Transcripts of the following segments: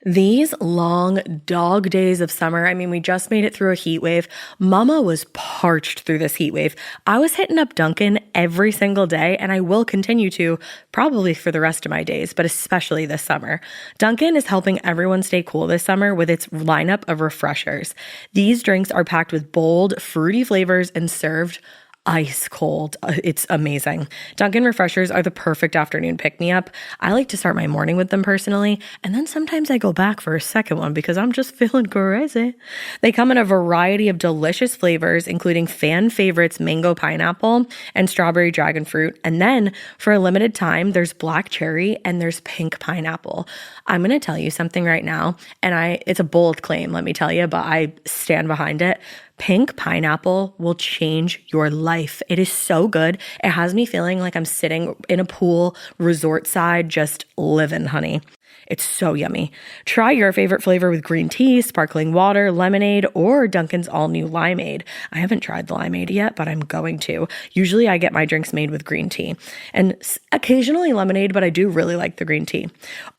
These long dog days of summer, I mean, we just made it through a heat wave. Mama was parched through this heat wave. I was hitting up Dunkin' every single day, and I will continue to probably for the rest of my days, but especially this summer. Dunkin' is helping everyone stay cool this summer with its lineup of refreshers. These drinks are packed with bold, fruity flavors and served ice cold. It's amazing. Dunkin' refreshers are the perfect afternoon pick-me-up. I like to start my morning with them personally, and then sometimes I go back for a second one because I'm just feeling crazy. They come in a variety of delicious flavors, including fan favorites mango pineapple and strawberry dragon fruit. And then for a limited time, there's black cherry and there's pink pineapple. I'm going to tell you something right now, and it's a bold claim, let me tell you, but I stand behind it. Pink pineapple will change your life. It is so good. It has me feeling like I'm sitting in a pool, resort side, just living, honey. It's so yummy. Try your favorite flavor with green tea, sparkling water, lemonade, or Dunkin's all-new limeade. I haven't tried the limeade yet, but I'm going to. Usually I get my drinks made with green tea and occasionally lemonade, but I do really like the green tea.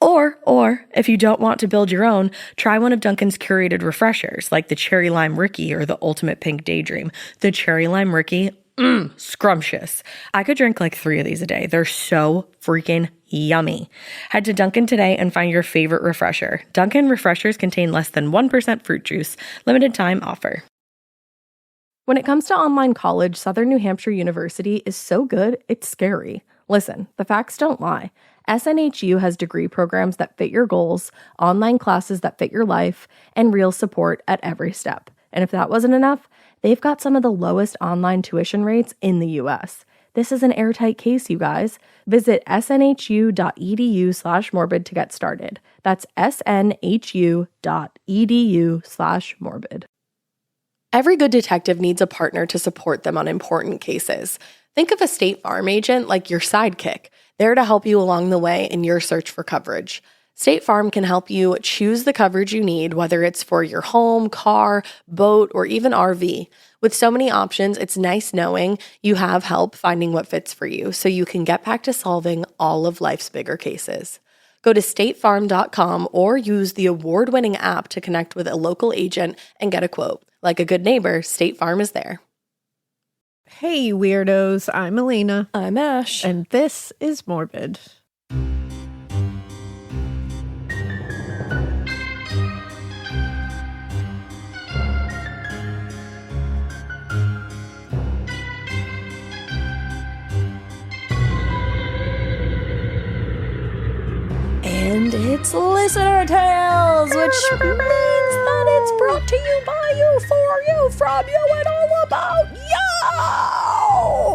Or if you don't want to build your own, try one of Dunkin's curated refreshers like the Cherry Lime Ricky or the Ultimate Pink Daydream. The Cherry Lime Ricky, scrumptious. I could drink like 3 of these a day. They're so freaking yummy. Head to Dunkin' today and find your favorite refresher. Dunkin' refreshers contain less than 1% fruit juice. Limited time offer. When it comes to online college, Southern New Hampshire University is so good, it's scary. Listen, the facts don't lie. SNHU has degree programs that fit your goals, online classes that fit your life, and real support at every step. And if that wasn't enough, they've got some of the lowest online tuition rates in the U.S. This is an airtight case, you guys. Visit snhu.edu/morbid to get started. That's snhu.edu/morbid. Every good detective needs a partner to support them on important cases. Think of a State Farm agent like your sidekick, there to help you along the way in your search for coverage. State Farm can help you choose the coverage you need, whether it's for your home, car, boat, or even RV. With so many options, it's nice knowing you have help finding what fits for you so you can get back to solving all of life's bigger cases. Go to statefarm.com or use the award-winning app to connect with a local agent and get a quote. Like a good neighbor, State Farm is there. Hey, Weirdos. I'm Alaina. I'm Ash. And this is Morbid. And it's Listener Tales, which means that it's brought to you, by you, for you, from you, and all about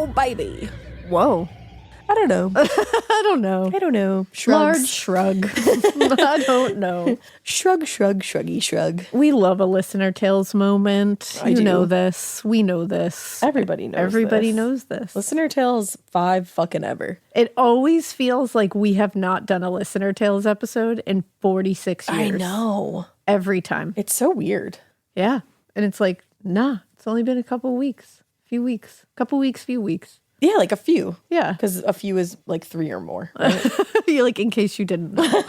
you, baby. Whoa. I don't know. I don't know. Shrugs. Large shrug. I don't know. Shrug, shruggy shrug. We love a Listener Tales moment. I do. know this. We know this. Everybody knows this. Listener Tales 5 fucking ever. It always feels like we have not done a Listener Tales episode in 46 years. I know. Every time. It's so weird. Yeah. And it's like, nah, it's only been a couple weeks. Few weeks. Yeah, like a few. Yeah. Because a few is like 3 or more. Right? Like, in case you didn't know.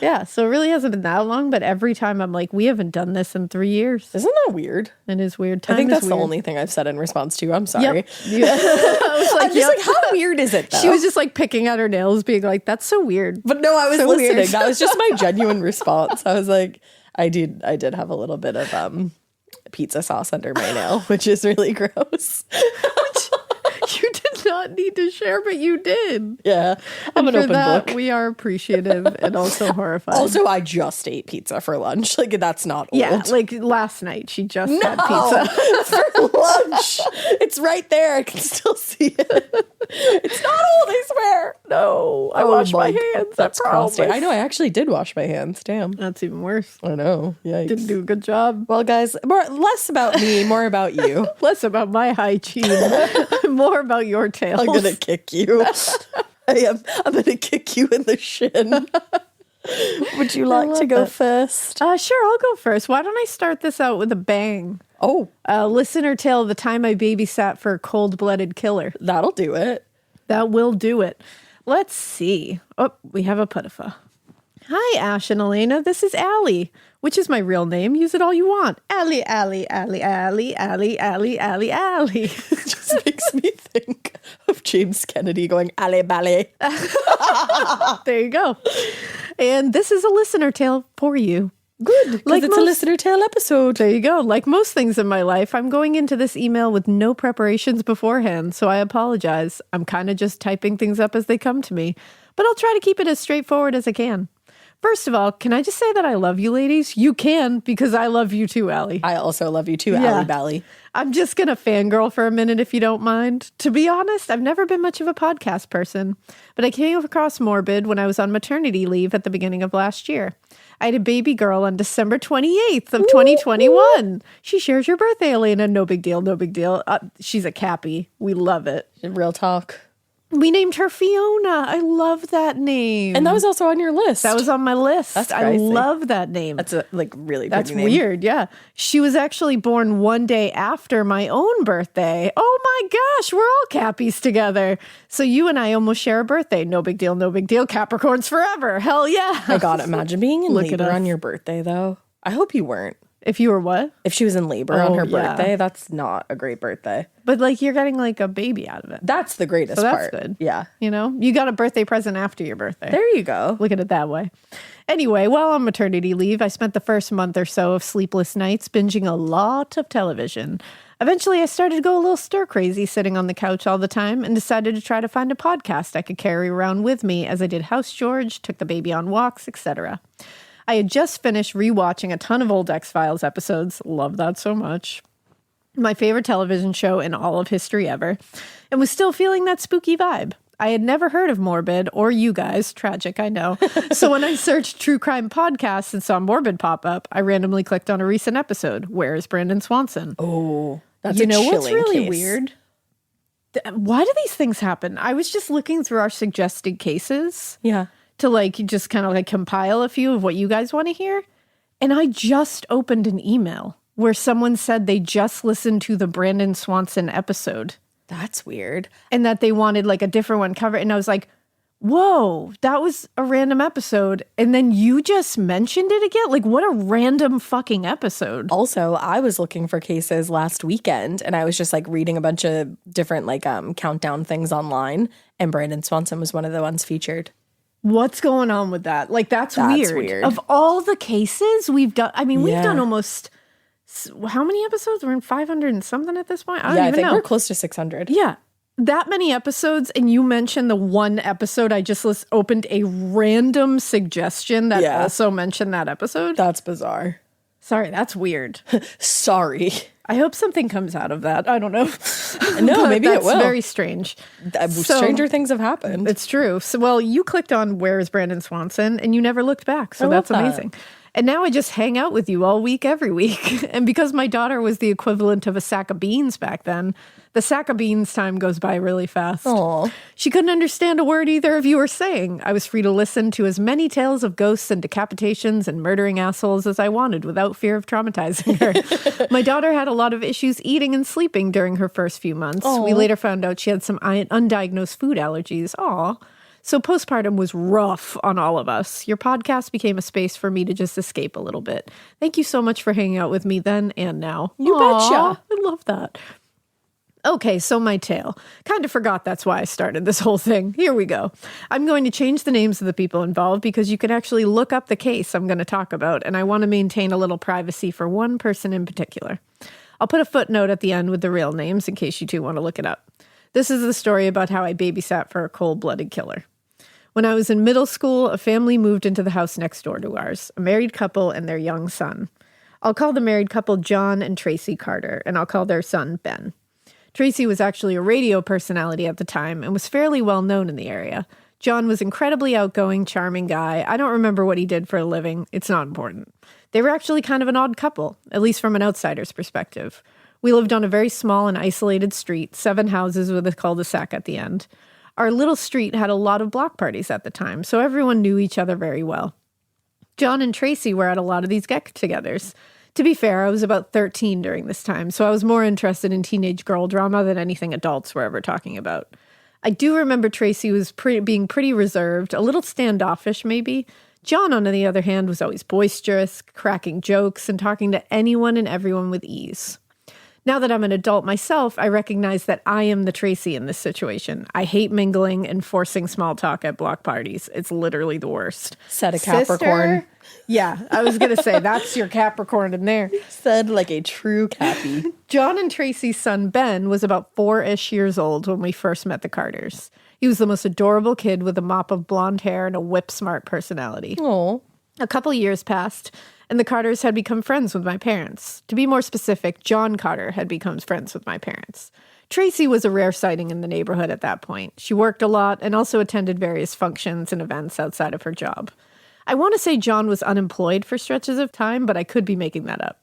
Yeah, so it really hasn't been that long, but every time I'm like, we haven't done this in 3 years. Isn't that weird? It is weird. Time I think that's weird. the only thing I've said in response to. I'm sorry. Yep. Yeah. I was like, I'm just like, how weird is it, though? She was just like picking at her nails, being like, that's so weird. But no, I was So listening. weird. That was just my genuine response. I was like, I did have a little bit of pizza sauce under my nail, which is really gross. You did not need to share, but you did. Yeah, I'm an for open that, book. We are appreciative and also horrified. Also, I just ate pizza for lunch. Like, that's not old. Yeah, like last night she just had pizza. For lunch. It's right there. I can still see it. It's not old, I swear. No, I washed my hands. That's prostate. I know, I actually did wash my hands. Damn. That's even worse. I know. Yikes. Didn't do a good job. Well, guys, less about me, more about you. Less about my hygiene, more about your tails. I'm gonna kick you. I'm gonna kick you in the shin. Would you like to go first? Sure, I'll go first. Why don't I start this out with a bang? Oh. Listener tale, the time I babysat for a cold-blooded killer. That'll do it. That will do it. Let's see. Oh, we have a putafa. Hi, Ash and Alaina. This is Allie, which is my real name. Use it all you want. Allie, Allie, Allie, Allie, Allie, Allie, Allie, Allie. It just makes me think of James Kennedy going, Allie, Bally. There you go. And this is a listener tale for you. Good, because it's a listener tale episode. There you go. Like most things in my life, I'm going into this email with no preparations beforehand, so I apologize. I'm kind of just typing things up as they come to me, but I'll try to keep it as straightforward as I can. First of all, can I just say that I love you ladies? You can, because I love you too, Allie. I also love you too, Allie Bally. I'm just going to fangirl for a minute if you don't mind. To be honest, I've never been much of a podcast person, but I came across Morbid when I was on maternity leave at the beginning of last year. I had a baby girl on December 28th of 2021. She shares your birthday, Alaina. No big deal, no big deal. She's a Cappy. We love it. Real talk. We named her Fiona. I love that name. And that was also on your list. That was on my list. That's I crazy. love that name. That's a really That's pretty name. weird, yeah. She was actually born one day after my own birthday. Oh my gosh, we're all Cappies together. So you and I almost share a birthday. No big deal, no big deal. Capricorns forever. Hell yeah. My God, imagine being in Look at labor us. on your birthday, though. I hope you weren't. If you were what? If she was in labor on her yeah. birthday, that's not a great birthday. But like you're getting like a baby out of it. That's the greatest So that's part. good. Yeah. You know, you got a birthday present after your birthday. There you go. Look at it that way. Anyway, while on maternity leave, I spent the first month or so of sleepless nights binging a lot of television. Eventually, I started to go a little stir crazy sitting on the couch all the time and decided to try to find a podcast I could carry around with me as I did house chores, took the baby on walks, etc. I had just finished rewatching a ton of old X-Files episodes. Love that so much. My favorite television show in all of history ever, and was still feeling that spooky vibe. I had never heard of Morbid or you guys. Tragic, I know. So when I searched true crime podcasts and saw Morbid pop up, I randomly clicked on a recent episode. Where is Brandon Swanson? Oh, that's You a know what's chilling really case. weird? Why do these things happen? I was just looking through our suggested cases Yeah. to like just kind of like compile a few of what you guys want to hear. And I just opened an email where someone said they just listened to the Brandon Swanson episode That's weird. and that they wanted like a different one covered. And I was like, whoa, that was a random episode. And then you just mentioned it again? Like, what a random fucking episode. Also, I was looking for cases last weekend and I was just like reading a bunch of different like countdown things online, and Brandon Swanson was one of the ones featured. What's going on with that? Like, that's weird. weird. Of all the cases we've done, I mean, we've Yeah. done almost, how many episodes? We're in 500 and something at this point? I don't Yeah, I even think know. we're close to 600. Yeah. That many episodes, and you mentioned the one episode I just opened a random suggestion that Yeah. also mentioned that episode. That's bizarre. Sorry, that's weird. Sorry. I hope something comes out of that. I don't know. No, But maybe it that's will. very strange. So- Stranger things have happened. It's true. So, well, you clicked on Where is Brandon Swanson and you never looked back. So I love that's that. amazing. And now I just hang out with you all week, every week. And because my daughter was the equivalent of a sack of beans back then, the sack of beans time goes by really fast. Aw. She couldn't understand a word either of you were saying. I was free to listen to as many tales of ghosts and decapitations and murdering assholes as I wanted without fear of traumatizing her. My daughter had a lot of issues eating and sleeping during her first few months. We later found out she had some undiagnosed food allergies. Aw. So postpartum was rough on all of us. Your podcast became a space for me to just escape a little bit. Thank you so much for hanging out with me then and now. You betcha. I love that. Okay, so my tale. Kind of forgot that's why I started this whole thing. Here we go. I'm going to change the names of the people involved because you can actually look up the case I'm going to talk about, and I want to maintain a little privacy for one person in particular. I'll put a footnote at the end with the real names in case you two want to look it up. This is the story about how I babysat for a cold-blooded killer. When I was in middle school, a family moved into the house next door to ours, a married couple and their young son. I'll call the married couple John and Tracy Carter, and I'll call their son Ben. Tracy was actually a radio personality at the time and was fairly well known in the area. John was incredibly outgoing, charming guy. I don't remember what he did for a living. It's not important. They were actually kind of an odd couple, at least from an outsider's perspective. We lived on a very small and isolated street, 7 houses with a cul-de-sac at the end. Our little street had a lot of block parties at the time, so everyone knew each other very well. John and Tracy were at a lot of these get-togethers. To be fair, I was about 13 during this time, so I was more interested in teenage girl drama than anything adults were ever talking about. I do remember Tracy was being pretty reserved, a little standoffish maybe. John, on the other hand, was always boisterous, cracking jokes, and talking to anyone and everyone with ease. Now that I'm an adult myself, I recognize that I am the Tracy in this situation. I hate mingling and forcing small talk at block parties. It's literally the worst. Said a Capricorn. Sister? Yeah, I was going to say, that's your Capricorn in there. Said like a true Cappy. John and Tracy's son, Ben, was about 4-ish years old when we first met the Carters. He was the most adorable kid with a mop of blonde hair and a whip-smart personality. Oh. A couple years passed, and the Carters had become friends with my parents. To be more specific, John Carter had become friends with my parents. Tracy was a rare sighting in the neighborhood at that point. She worked a lot and also attended various functions and events outside of her job. I want to say John was unemployed for stretches of time, but I could be making that up.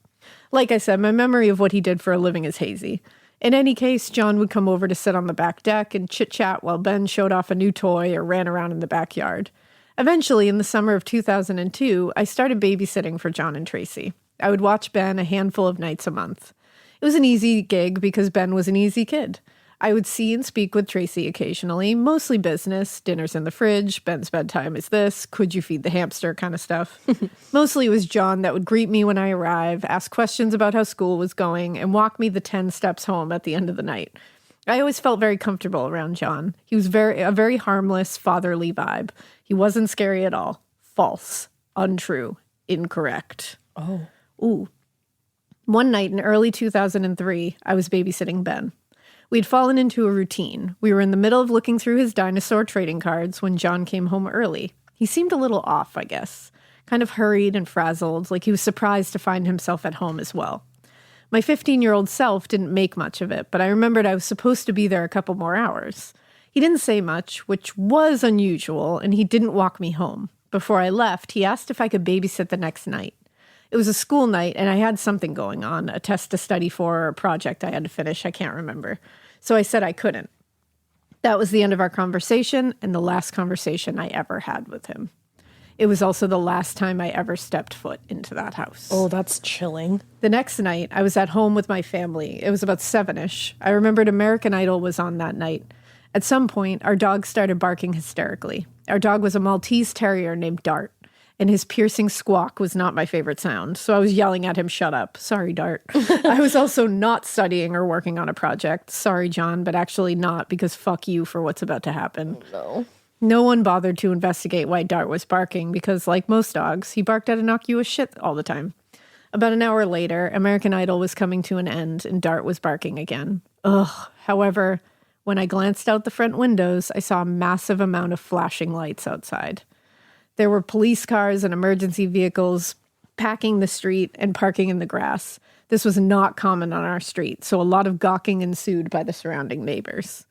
Like I said, my memory of what he did for a living is hazy. In any case, John would come over to sit on the back deck and chit-chat while Ben showed off a new toy or ran around in the backyard. Eventually, in the summer of 2002, I started babysitting for John and Tracy. I would watch Ben a handful of nights a month. It was an easy gig because Ben was an easy kid. I would see and speak with Tracy occasionally, mostly business, dinners in the fridge, Ben's bedtime is this, could you feed the hamster kind of stuff. Mostly it was John that would greet me when I arrive, ask questions about how school was going, and walk me the 10 steps home at the end of the night. I always felt very comfortable around John. He was a very harmless, fatherly vibe. He wasn't scary at all. False. Untrue. Incorrect. Oh. Ooh. One night in early 2003, I was babysitting Ben. We'd fallen into a routine. We were in the middle of looking through his dinosaur trading cards when John came home early. He seemed a little off, I guess. Kind of hurried and frazzled, like he was surprised to find himself at home as well. My 15-year-old self didn't make much of it, but I remembered I was supposed to be there a couple more hours. He didn't say much, which was unusual, and he didn't walk me home. Before I left, he asked if I could babysit the next night. It was a school night, and I had something going on, a test to study for or a project I had to finish, I can't remember. So I said I couldn't. That was the end of our conversation, and the last conversation I ever had with him. It was also the last time I ever stepped foot into that house. Oh, that's chilling. The next night, I was at home with my family. It was about 7-ish. I remembered American Idol was on that night. At some point, our dog started barking hysterically. Our dog was a Maltese terrier named Dart, and his piercing squawk was not my favorite sound, so I was yelling at him, shut up. Sorry, Dart. I was also not studying or working on a project. Sorry, John, but actually not, because fuck you for what's about to happen. No. No one bothered to investigate why Dart was barking because, like most dogs, he barked at innocuous shit all the time. About an hour later, American Idol was coming to an end and Dart was barking again. Ugh. However, when I glanced out the front windows, I saw a massive amount of flashing lights outside. There were police cars and emergency vehicles packing the street and parking in the grass. This was not common on our street, so a lot of gawking ensued by the surrounding neighbors.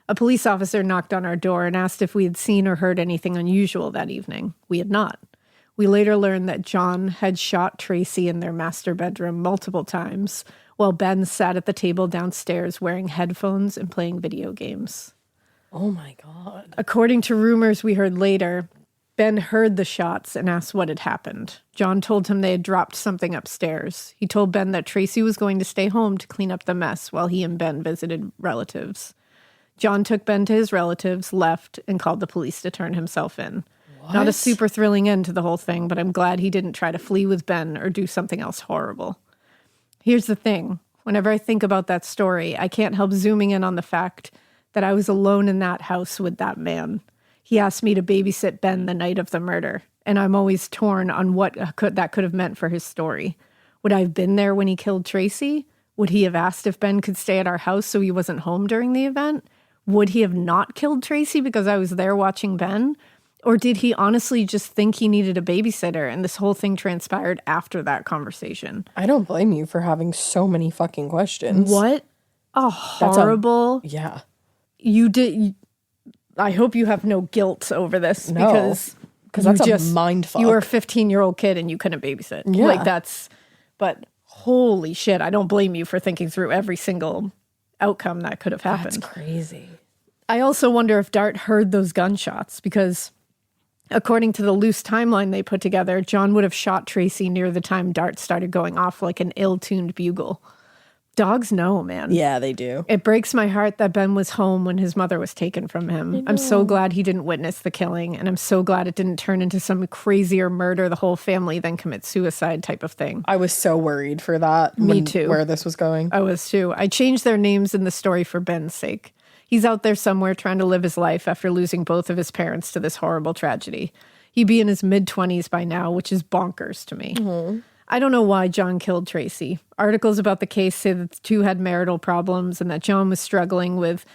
A police officer knocked on our door and asked if we had seen or heard anything unusual that evening. We had not. We later learned that John had shot Tracy in their master bedroom multiple times, while Ben sat at the table downstairs wearing headphones and playing video games. Oh my God. According to rumors we heard later, Ben heard the shots and asked what had happened. John told him they had dropped something upstairs. He told Ben that Tracy was going to stay home to clean up the mess while he and Ben visited relatives. John took Ben to his relatives, left, and called the police to turn himself in. What? Not a super thrilling end to the whole thing, but I'm glad he didn't try to flee with Ben or do something else horrible. Here's the thing. Whenever I think about that story, I can't help zooming in on the fact that I was alone in that house with that man. He asked me to babysit Ben the night of the murder, and I'm always torn on what that could have meant for his story. Would I have been there when he killed Tracy? Would he have asked if Ben could stay at our house so he wasn't home during the event? Would he have not killed Tracy because I was there watching Ben? Or did he honestly just think he needed a babysitter and this whole thing transpired after that conversation? I don't blame you for having so many fucking questions. What a horrible... Yeah. You did... I hope you have no guilt over this because that's a mind fuck. You were a 15-year-old kid and you couldn't babysit. Yeah. Like that's... But holy shit, I don't blame you for thinking through every single outcome that could have happened. That's crazy. I also wonder if Dart heard those gunshots because according to the loose timeline they put together, John would have shot Tracy near the time Dart started going off like an ill-tuned bugle. Dogs know, man. Yeah, they do. It breaks my heart that Ben was home when his mother was taken from him. I'm so glad he didn't witness the killing, and I'm so glad it didn't turn into some crazier murder the whole family then commit suicide type of thing. I was so worried for that. Me too. Where this was going. I was too. I changed their names in the story for Ben's sake. He's out there somewhere trying to live his life after losing both of his parents to this horrible tragedy. He'd be in his mid-20s by now, which is bonkers to me. Mm-hmm. I don't know why John killed Tracy. Articles about the case say that the two had marital problems and that John was struggling with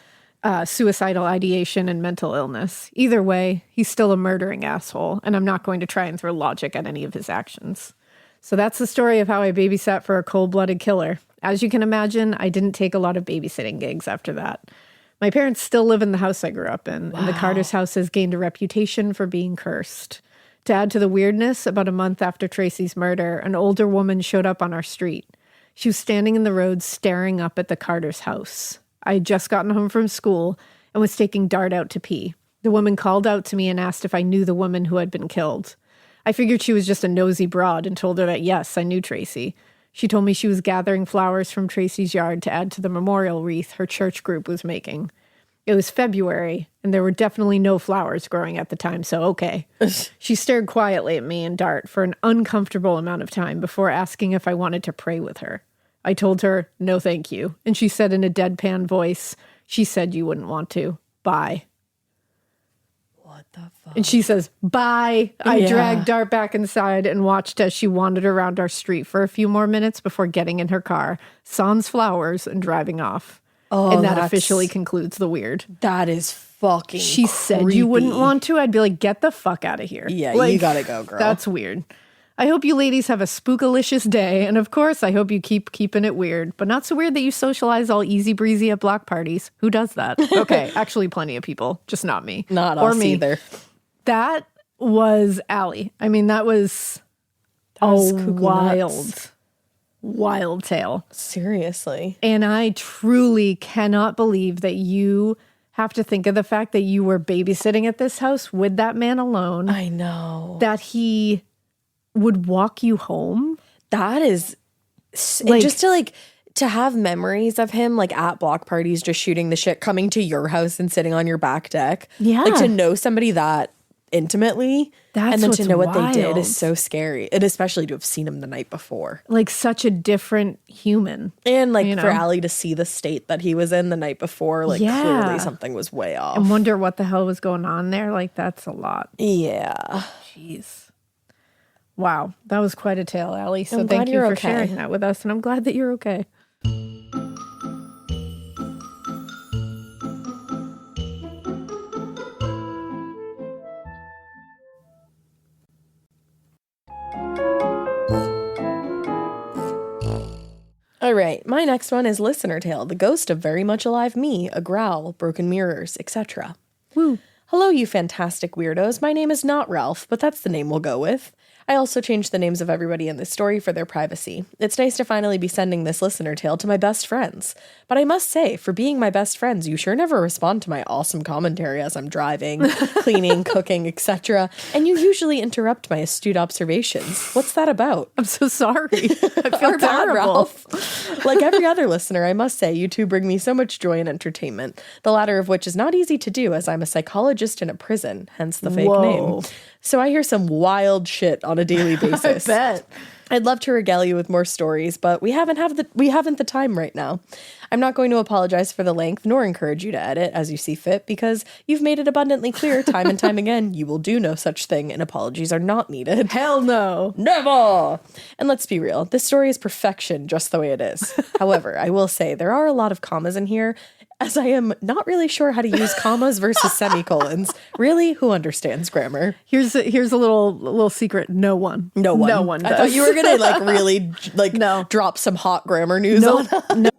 suicidal ideation and mental illness. Either way, he's still a murdering asshole, and I'm not going to try and throw logic at any of his actions. So that's the story of how I babysat for a cold-blooded killer. As you can imagine, I didn't take a lot of babysitting gigs after that. My parents still live in the house I grew up in, and the Carter's house has gained a reputation for being cursed. To add to the weirdness, about a month after Tracy's murder, an older woman showed up on our street. She was standing in the road staring up at the Carter's house. I had just gotten home from school and was taking Dart out to pee. The woman called out to me and asked if I knew the woman who had been killed. I figured she was just a nosy broad and told her that yes, I knew Tracy. She told me she was gathering flowers from Tracy's yard to add to the memorial wreath her church group was making. It was February, and there were definitely no flowers growing at the time, so okay. She stared quietly at me and Dart for an uncomfortable amount of time before asking if I wanted to pray with her. I told her, no thank you, and she said in a deadpan voice, she said you wouldn't want to. Bye. What the fuck? And she says, bye. I dragged Dart back inside and watched as she wandered around our street for a few more minutes before getting in her car, sans flowers, and driving off. Oh, and that officially concludes the weird. That is fucking She said you wouldn't want to. I'd be like, get the fuck out of here. Yeah, like, you gotta go, girl. That's weird. I hope you ladies have a spookalicious day. And of course, I hope you keep keeping it weird. But not so weird that you socialize all easy breezy at block parties. Who does that? Okay, actually plenty of people. Just not me. Not or us me. either. That was Allie. I mean, that was wild tale. Seriously. And I truly cannot believe that you have to think of the fact that you were babysitting at this house with that man alone. I know. That he would walk you home. That is Like- just to have memories of him like at block parties, just shooting the shit, coming to your house and sitting on your back deck. Yeah. Like to know somebody that intimately That's and then to what's know what wild. they did is so scary. And especially to have seen him the night before. Like such a different human. And like You for know? Allie to see the state that he was in the night before, like Yeah. clearly something was way off. And wonder what the hell was going on there. Like that's a lot. Yeah. Jeez. Wow. That was quite a tale, Allie. So I'm thank glad you you're for okay. sharing that with us. And I'm glad that you're okay. All right, my next one is Listener Tale, the ghost of very much alive me, a growl, broken mirrors, etc. Woo. Hello, you fantastic weirdos. My name is not Ralph, but that's the name we'll go with. I also changed the names of everybody in this story for their privacy. It's nice to finally be sending this listener tale to my best friends. But I must say, for being my best friends, you sure never respond to my awesome commentary as I'm driving, cleaning, cooking, etc. And you usually interrupt my astute observations. What's that about? I'm so sorry. I feel Our bad, terrible. Ralph. Like every other listener, I must say, you two bring me so much joy and entertainment, the latter of which is not easy to do as I'm a psychologist in a prison, hence the fake name. So I hear some wild shit on a daily basis. I bet. I'd love to regale you with more stories, but we haven't the time right now. I'm not going to apologize for the length nor encourage you to edit as you see fit because you've made it abundantly clear time and time again you will do no such thing and apologies are not needed. Hell no. Never! And let's be real, this story is perfection just the way it is. However, I will say there are a lot of commas in here as I am not really sure how to use commas versus semicolons. Really, who understands grammar? Here's a little secret. No one. No one. No one does. I thought you were going to really No. drop some hot grammar news on us.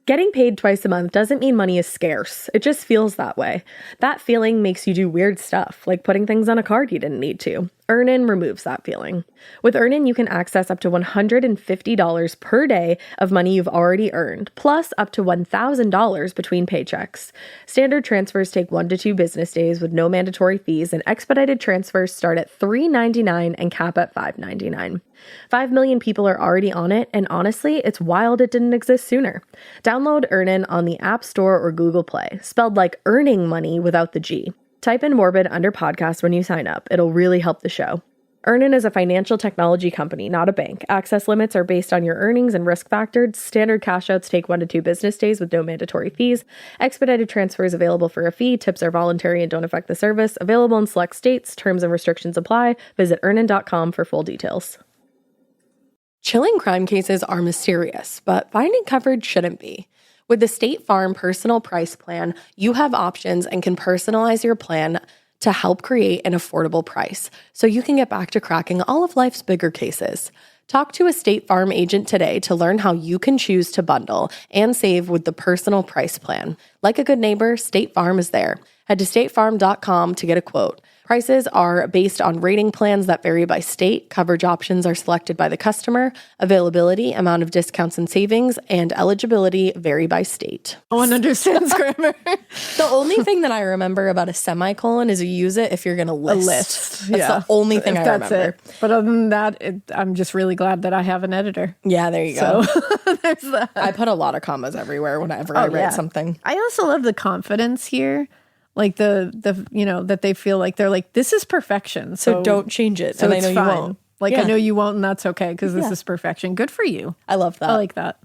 Getting paid twice a month doesn't mean money is scarce. It just feels that way. That feeling makes you do weird stuff, like putting things on a card you didn't need to. Earnin removes that feeling. With Earnin, you can access up to $150 per day of money you've already earned, plus up to $1,000 between paychecks. Standard transfers take 1 to 2 business days with no mandatory fees, and expedited transfers start at $3.99 and cap at $5.99. 5 million people are already on it, and honestly, it's wild it didn't exist sooner. Download Earnin on the App Store or Google Play, spelled like earning money without the G. Type in Morbid under podcast when you sign up. It'll really help the show. Earnin is a financial technology company, not a bank. Access limits are based on your earnings and risk factors. Standard cash outs take 1 to 2 business days with no mandatory fees. Expedited transfers available for a fee. Tips are voluntary and don't affect the service. Available in select states. Terms and restrictions apply. Visit earnin.com for full details. Chilling crime cases are mysterious, but finding coverage shouldn't be. With the State Farm Personal Price Plan, you have options and can personalize your plan to help create an affordable price so you can get back to cracking all of life's bigger cases. Talk to a State Farm agent today to learn how you can choose to bundle and save with the Personal Price Plan. Like a good neighbor, State Farm is there. Head to statefarm.com to get a quote. Prices are based on rating plans that vary by state. Coverage options are selected by the customer. Availability, amount of discounts and savings, and eligibility vary by state. No one understands grammar. The only thing that I remember about a semicolon is you use it if you're going to list. A list. That's the only thing I remember. It. But other than that, I'm just really glad that I have an editor. Yeah, there you go. So there's that. I put a lot of commas everywhere whenever I write something. I also love the confidence here. Like the you know, that they feel like they're like, this is perfection. So don't change it. So and it's I know fine. you won't. Like, I know you won't, and that's okay, because this is perfection. Good for you. I love that. I like that.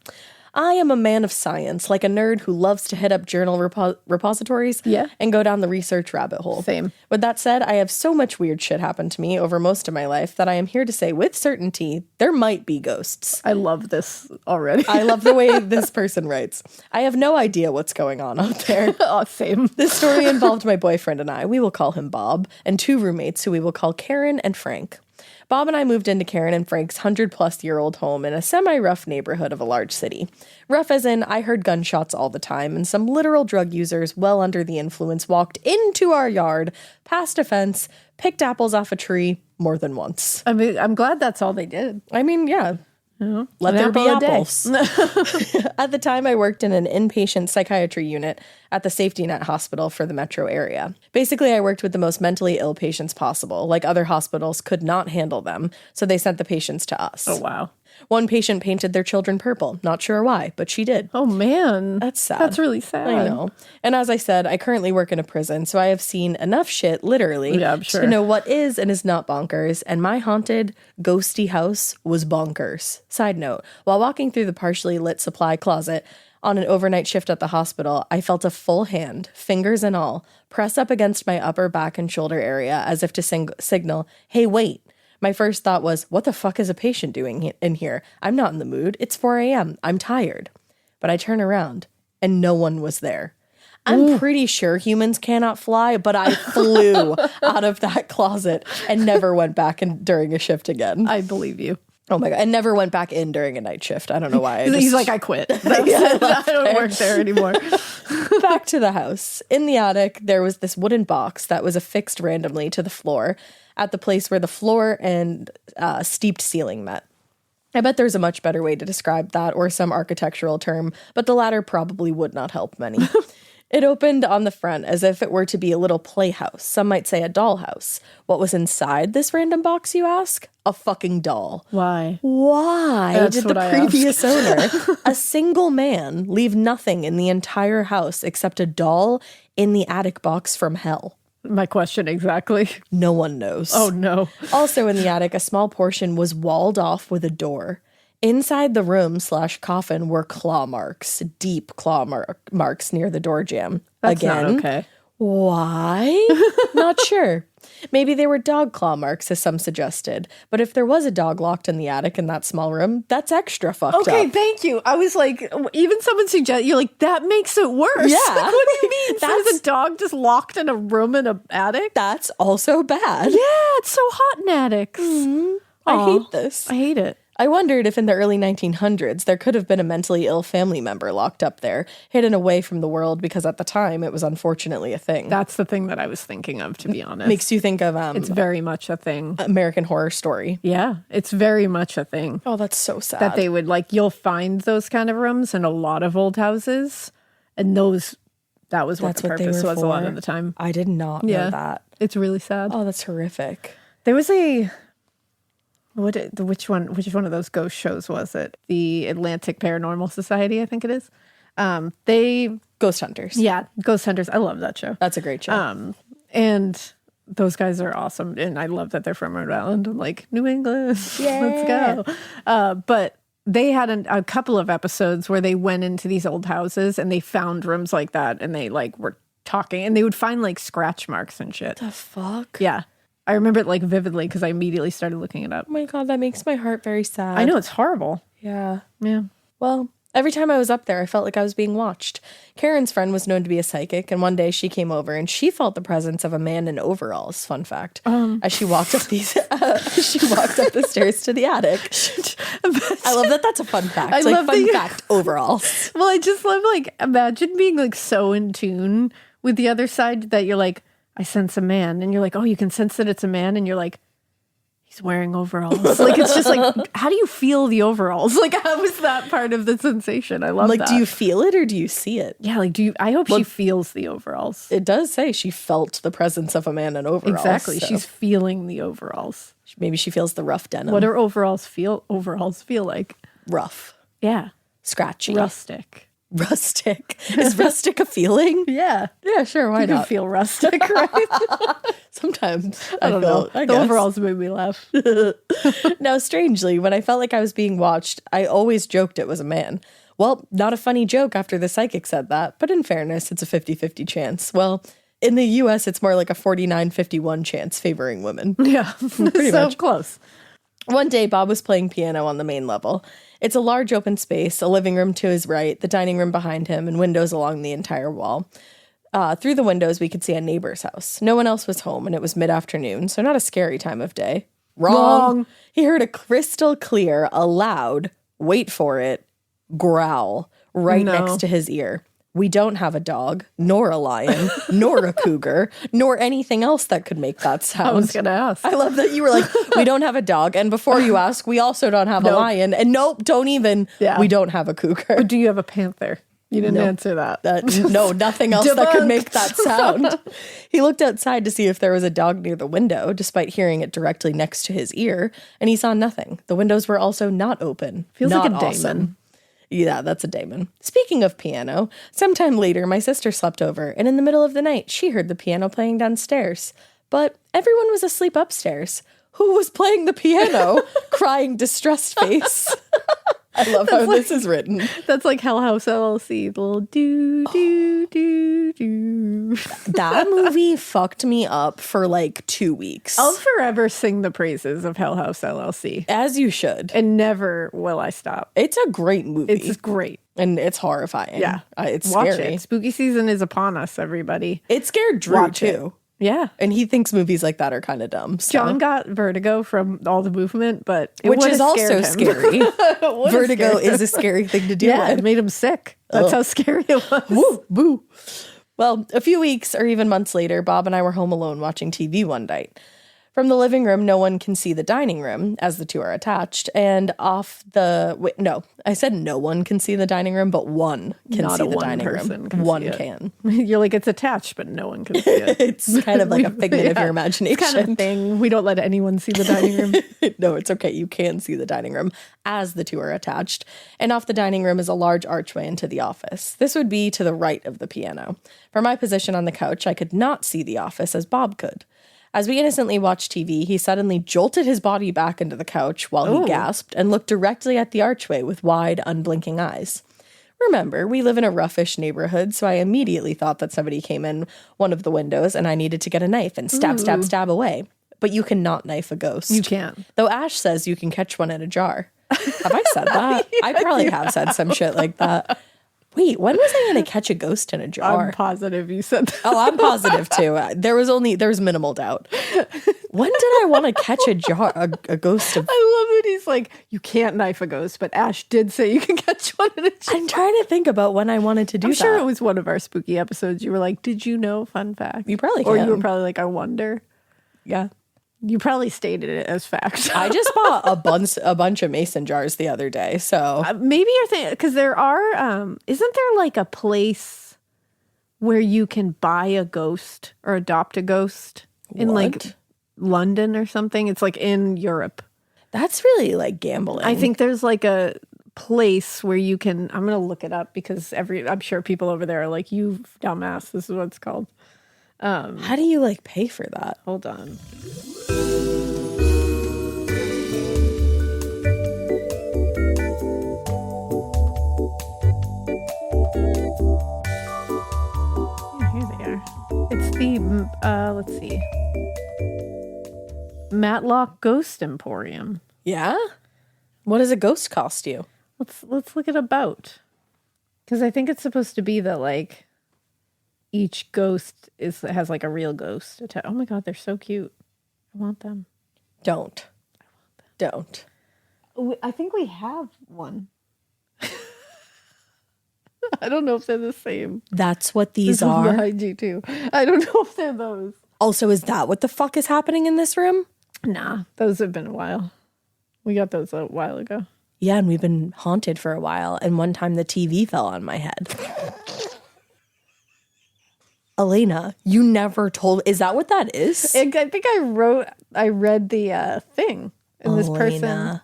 I am a man of science, like a nerd who loves to hit up journal repositories and go down the research rabbit hole. Same. With that said, I have so much weird shit happen to me over most of my life that I am here to say with certainty there might be ghosts. I love this already. I love the way this person writes. I have no idea what's going on out there. Oh, same. This story involved my boyfriend and I. We will call him Bob, and 2 roommates who we will call Karen and Frank. Bob and I moved into Karen and Frank's 100-plus-year-old home in a semi-rough neighborhood of a large city. Rough as in, I heard gunshots all the time, and some literal drug users well under the influence walked into our yard, past a fence, picked apples off a tree more than once. I mean, I'm glad that's all they did. I mean, yeah. Let there be apples. At the time, I worked in an inpatient psychiatry unit at the Safety Net Hospital for the metro area. Basically, I worked with the most mentally ill patients possible. Like other hospitals could not handle them, so they sent the patients to us. Oh, wow. One patient painted their children purple. Not sure why, but she did. Oh, man. That's sad. That's really sad. I know. And as I said, I currently work in a prison, so I have seen enough shit, literally, I'm sure, to know what is and is not bonkers. And my haunted, ghosty house was bonkers. Side note, while walking through the partially lit supply closet on an overnight shift at the hospital, I felt a full hand, fingers and all, press up against my upper back and shoulder area as if to signal, hey, wait. My first thought was, what the fuck is a patient doing in here? I'm not in the mood. It's 4 a.m. I'm tired. But I turn around and no one was there. I'm pretty sure humans cannot fly, but I flew out of that closet and never went back during a shift again. I believe you. Oh my God. And never went back in during a night shift. I don't know why. He's like, I quit. I don't work there anymore. Back to the house. In the attic, there was this wooden box that was affixed randomly to the floor at the place where the floor and steeped ceiling met. I bet there's a much better way to describe that or some architectural term, but the latter probably would not help many. It opened on the front as if it were to be a little playhouse. Some might say a dollhouse. What was inside this random box, you ask? A fucking doll. Why? Why That's did what the I previous owner, a single man, leave nothing in the entire house except a doll in the attic box from hell? My question exactly. No one knows. Oh, no. Also in the attic, a small portion was walled off with a door. Inside the room/coffin were claw marks, deep claw marks near the door jamb. That's Again, not okay. Why? Not sure. Maybe they were dog claw marks, as some suggested. But if there was a dog locked in the attic in that small room, that's extra fucked up. Okay, thank you. I was like, even someone suggested, you're like, that makes it worse. Yeah. What do you mean? There's a dog just locked in a room in an attic? That's also bad. Yeah, it's so hot in attics. I hate this. I hate it. I wondered if in the early 1900s there could have been a mentally ill family member locked up there, hidden away from the world, because at the time it was unfortunately a thing. That's the thing that I was thinking of, to be honest. Makes you think of it's very much a thing. American Horror Story. Yeah, it's very much a thing. Oh, that's so sad. That they would, like, you'll find those kind of rooms in a lot of old houses, and that was what the purpose was a lot of the time. I did not know that. It's really sad. Oh, that's horrific. There was which one of those ghost shows was it? The Atlantic Paranormal Society, I think it is. Ghost Hunters. Yeah, Ghost Hunters. I love that show. That's a great show. And those guys are awesome, and I love that they're from Rhode Island. I'm like, New England, let's go. But they had a couple of episodes where they went into these old houses and they found rooms like that, and they like were talking, and they would find like scratch marks and shit. The fuck? Yeah. I remember it like vividly because I immediately started looking it up. Oh my God, that makes my heart very sad. I know, it's horrible. Yeah. Yeah. Well, every time I was up there, I felt like I was being watched. Karen's friend was known to be a psychic, and one day she came over and she felt the presence of a man in overalls. Fun fact. As she walked up the stairs to the attic. I love that. That's a fun fact. I love fun fact. Overalls. Well, I just love, like, imagine being like so in tune with the other side that you're like, I sense a man, and you're like, oh, you can sense that it's a man, and you're like, he's wearing overalls. Like, it's just like, how do you feel the overalls? Like, how is that part of the sensation? I love that. Do you feel it or do you see it? Yeah, like, I hope she feels the overalls. It does say she felt the presence of a man in overalls. Exactly. So. She's feeling the overalls. Maybe she feels the rough denim. What do overalls feel like? Rough. Yeah. Scratchy. Rustic. Is rustic a feeling? Yeah. Yeah, sure. Why you not? can feel rustic, right? Sometimes I don't know. I the guess. overalls made me laugh. Now, strangely, when I felt like I was being watched, I always joked it was a man. Well, not a funny joke after the psychic said that, but in fairness, it's a 50-50 chance. Well, in the US, it's more like a 49-51 chance favoring women. Yeah. Pretty so much. Close. One day, Bob was playing piano on the main level. It's a large open space, a living room to his right, the dining room behind him, and windows along the entire wall. Through the windows, we could see a neighbor's house. No one else was home, and it was mid-afternoon, so not a scary time of day. Wrong. He heard a crystal clear, a loud, wait for it, growl right next to his ear. We don't have a dog, nor a lion, nor a cougar, nor anything else that could make that sound. I was going to ask. I love that you were like, we don't have a dog. And before you ask, we also don't have a lion. And nope, don't even. Yeah. We don't have a cougar. But do you have a panther? You didn't answer that. No, nothing else that could make that sound. He looked outside to see if there was a dog near the window, despite hearing it directly next to his ear. And he saw nothing. The windows were also not open. Feels not like a awesome. daemon. Yeah, that's a daemon. Speaking of piano, sometime later, my sister slept over, and in the middle of the night, she heard the piano playing downstairs. But everyone was asleep upstairs. Who was playing the piano? Crying distressed face. I love how this is written. That's like Hell House LLC. The little do, do, do, do. That movie fucked me up for like 2 weeks. I'll forever sing the praises of Hell House LLC. As you should. And never will I stop. It's a great movie. It's great. And it's horrifying. Yeah. It's Watch scary. it. Spooky season is upon us, everybody. It scared Drew, Watch too. It. Yeah. And he thinks movies like that are kind of dumb. So. John got vertigo from all the movement, but which is also scary. Vertigo is a scary thing to deal with. It made him sick. That's how scary it was. Woo, boo. Well, a few weeks or even months later, Bob and I were home alone watching TV one night. From the living room, no one can see the dining room, as the two are attached, and I said no one can see the dining room, but one can see the dining room. One can. You're like, it's attached, but no one can see it. It's kind of like a figment of your imagination. It's kind of a thing. We don't let anyone see the dining room. No, it's okay. You can see the dining room as the two are attached. And off the dining room is a large archway into the office. This would be to the right of the piano. From my position on the couch, I could not see the office as Bob could. As we innocently watched TV, he suddenly jolted his body back into the couch while he gasped and looked directly at the archway with wide, unblinking eyes. Remember, we live in a roughish neighborhood, so I immediately thought that somebody came in one of the windows and I needed to get a knife and stab away. But you cannot knife a ghost. You can't. Though Ash says you can catch one in a jar. Have I said that? I probably have said some shit like that. Wait, when was I going to catch a ghost in a jar? I'm positive you said that. Oh, I'm positive too. There was minimal doubt. When did I want to catch a ghost of... I love it. He's like, you can't knife a ghost, but Ash did say you can catch one in a jar. I'm trying to think about when I wanted to do I'm that. sure it was one of our spooky episodes. You were like, did you know? Fun fact. You probably Or can. you were probably like, I wonder. Yeah. You probably stated it as fact. I just bought a bunch of mason jars the other day, so Maybe you're thinking, because there are, isn't there like a place where you can buy a ghost or adopt a ghost in like London or something? It's like in Europe. That's really like gambling. I think there's like a place where you can, I'm going to look it up because I'm sure people over there are like, you dumbass, this is what it's called. How do you like pay for that? Hold on. Yeah, here they are. It's the, let's see. Matlock Ghost Emporium. Yeah? What does a ghost cost you? Let's look at about. Because I think it's supposed to be that like each ghost has like a real ghost. Oh my god, they're so cute. I want them. Don't. Don't. I think we have one. I don't know if they're the same. That's what these This is are. behind you too. I don't know if they're those. Also, is that what the fuck is happening in this room? Nah, those have been a while. We got those a while ago. Yeah, and we've been haunted for a while. And one time the TV fell on my head. Alaina, you never told. Is that what that is? I think I read the thing. And this person.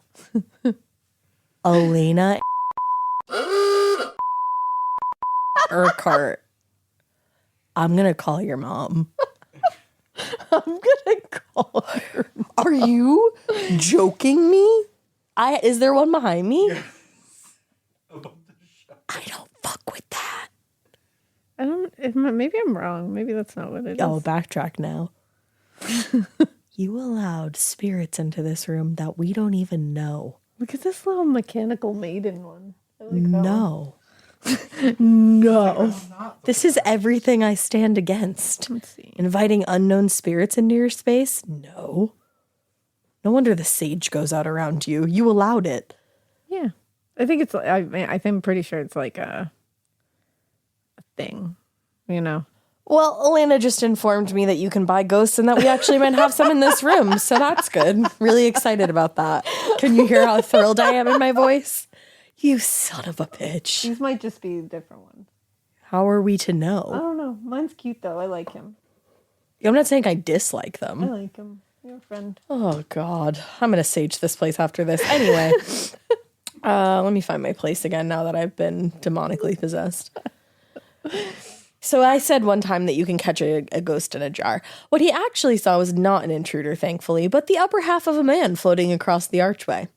Alaina. Urquhart. I'm going to call your mom. I'm going to call her. Are you joking me? Is there one behind me? Yes. I don't fuck with that. Maybe I'm wrong. Maybe that's not what it is. Oh, backtrack now. You allowed spirits into this room that we don't even know. Look at this little mechanical maiden one. I like that No. No. This is everything I stand against. Let's see. Inviting unknown spirits into your space? No. No wonder the sage goes out around you. You allowed it. Yeah. I think it's, I'm pretty sure it's like a thing, you know? Well, Alaina just informed me that you can buy ghosts and that we actually might have some in this room. So that's good. Really excited about that. Can you hear how thrilled I am in my voice? You son of a bitch. These might just be different ones. How are we to I know? don't know. Mine's cute though. I like him. I'm not saying I dislike them. I like him. You're a friend. Oh, God. I'm going to sage this place after this. Anyway, let me find my place again now that I've been demonically possessed. So I said one time that you can catch a ghost in a jar. What he actually saw was not an intruder, thankfully, but the upper half of a man floating across the archway.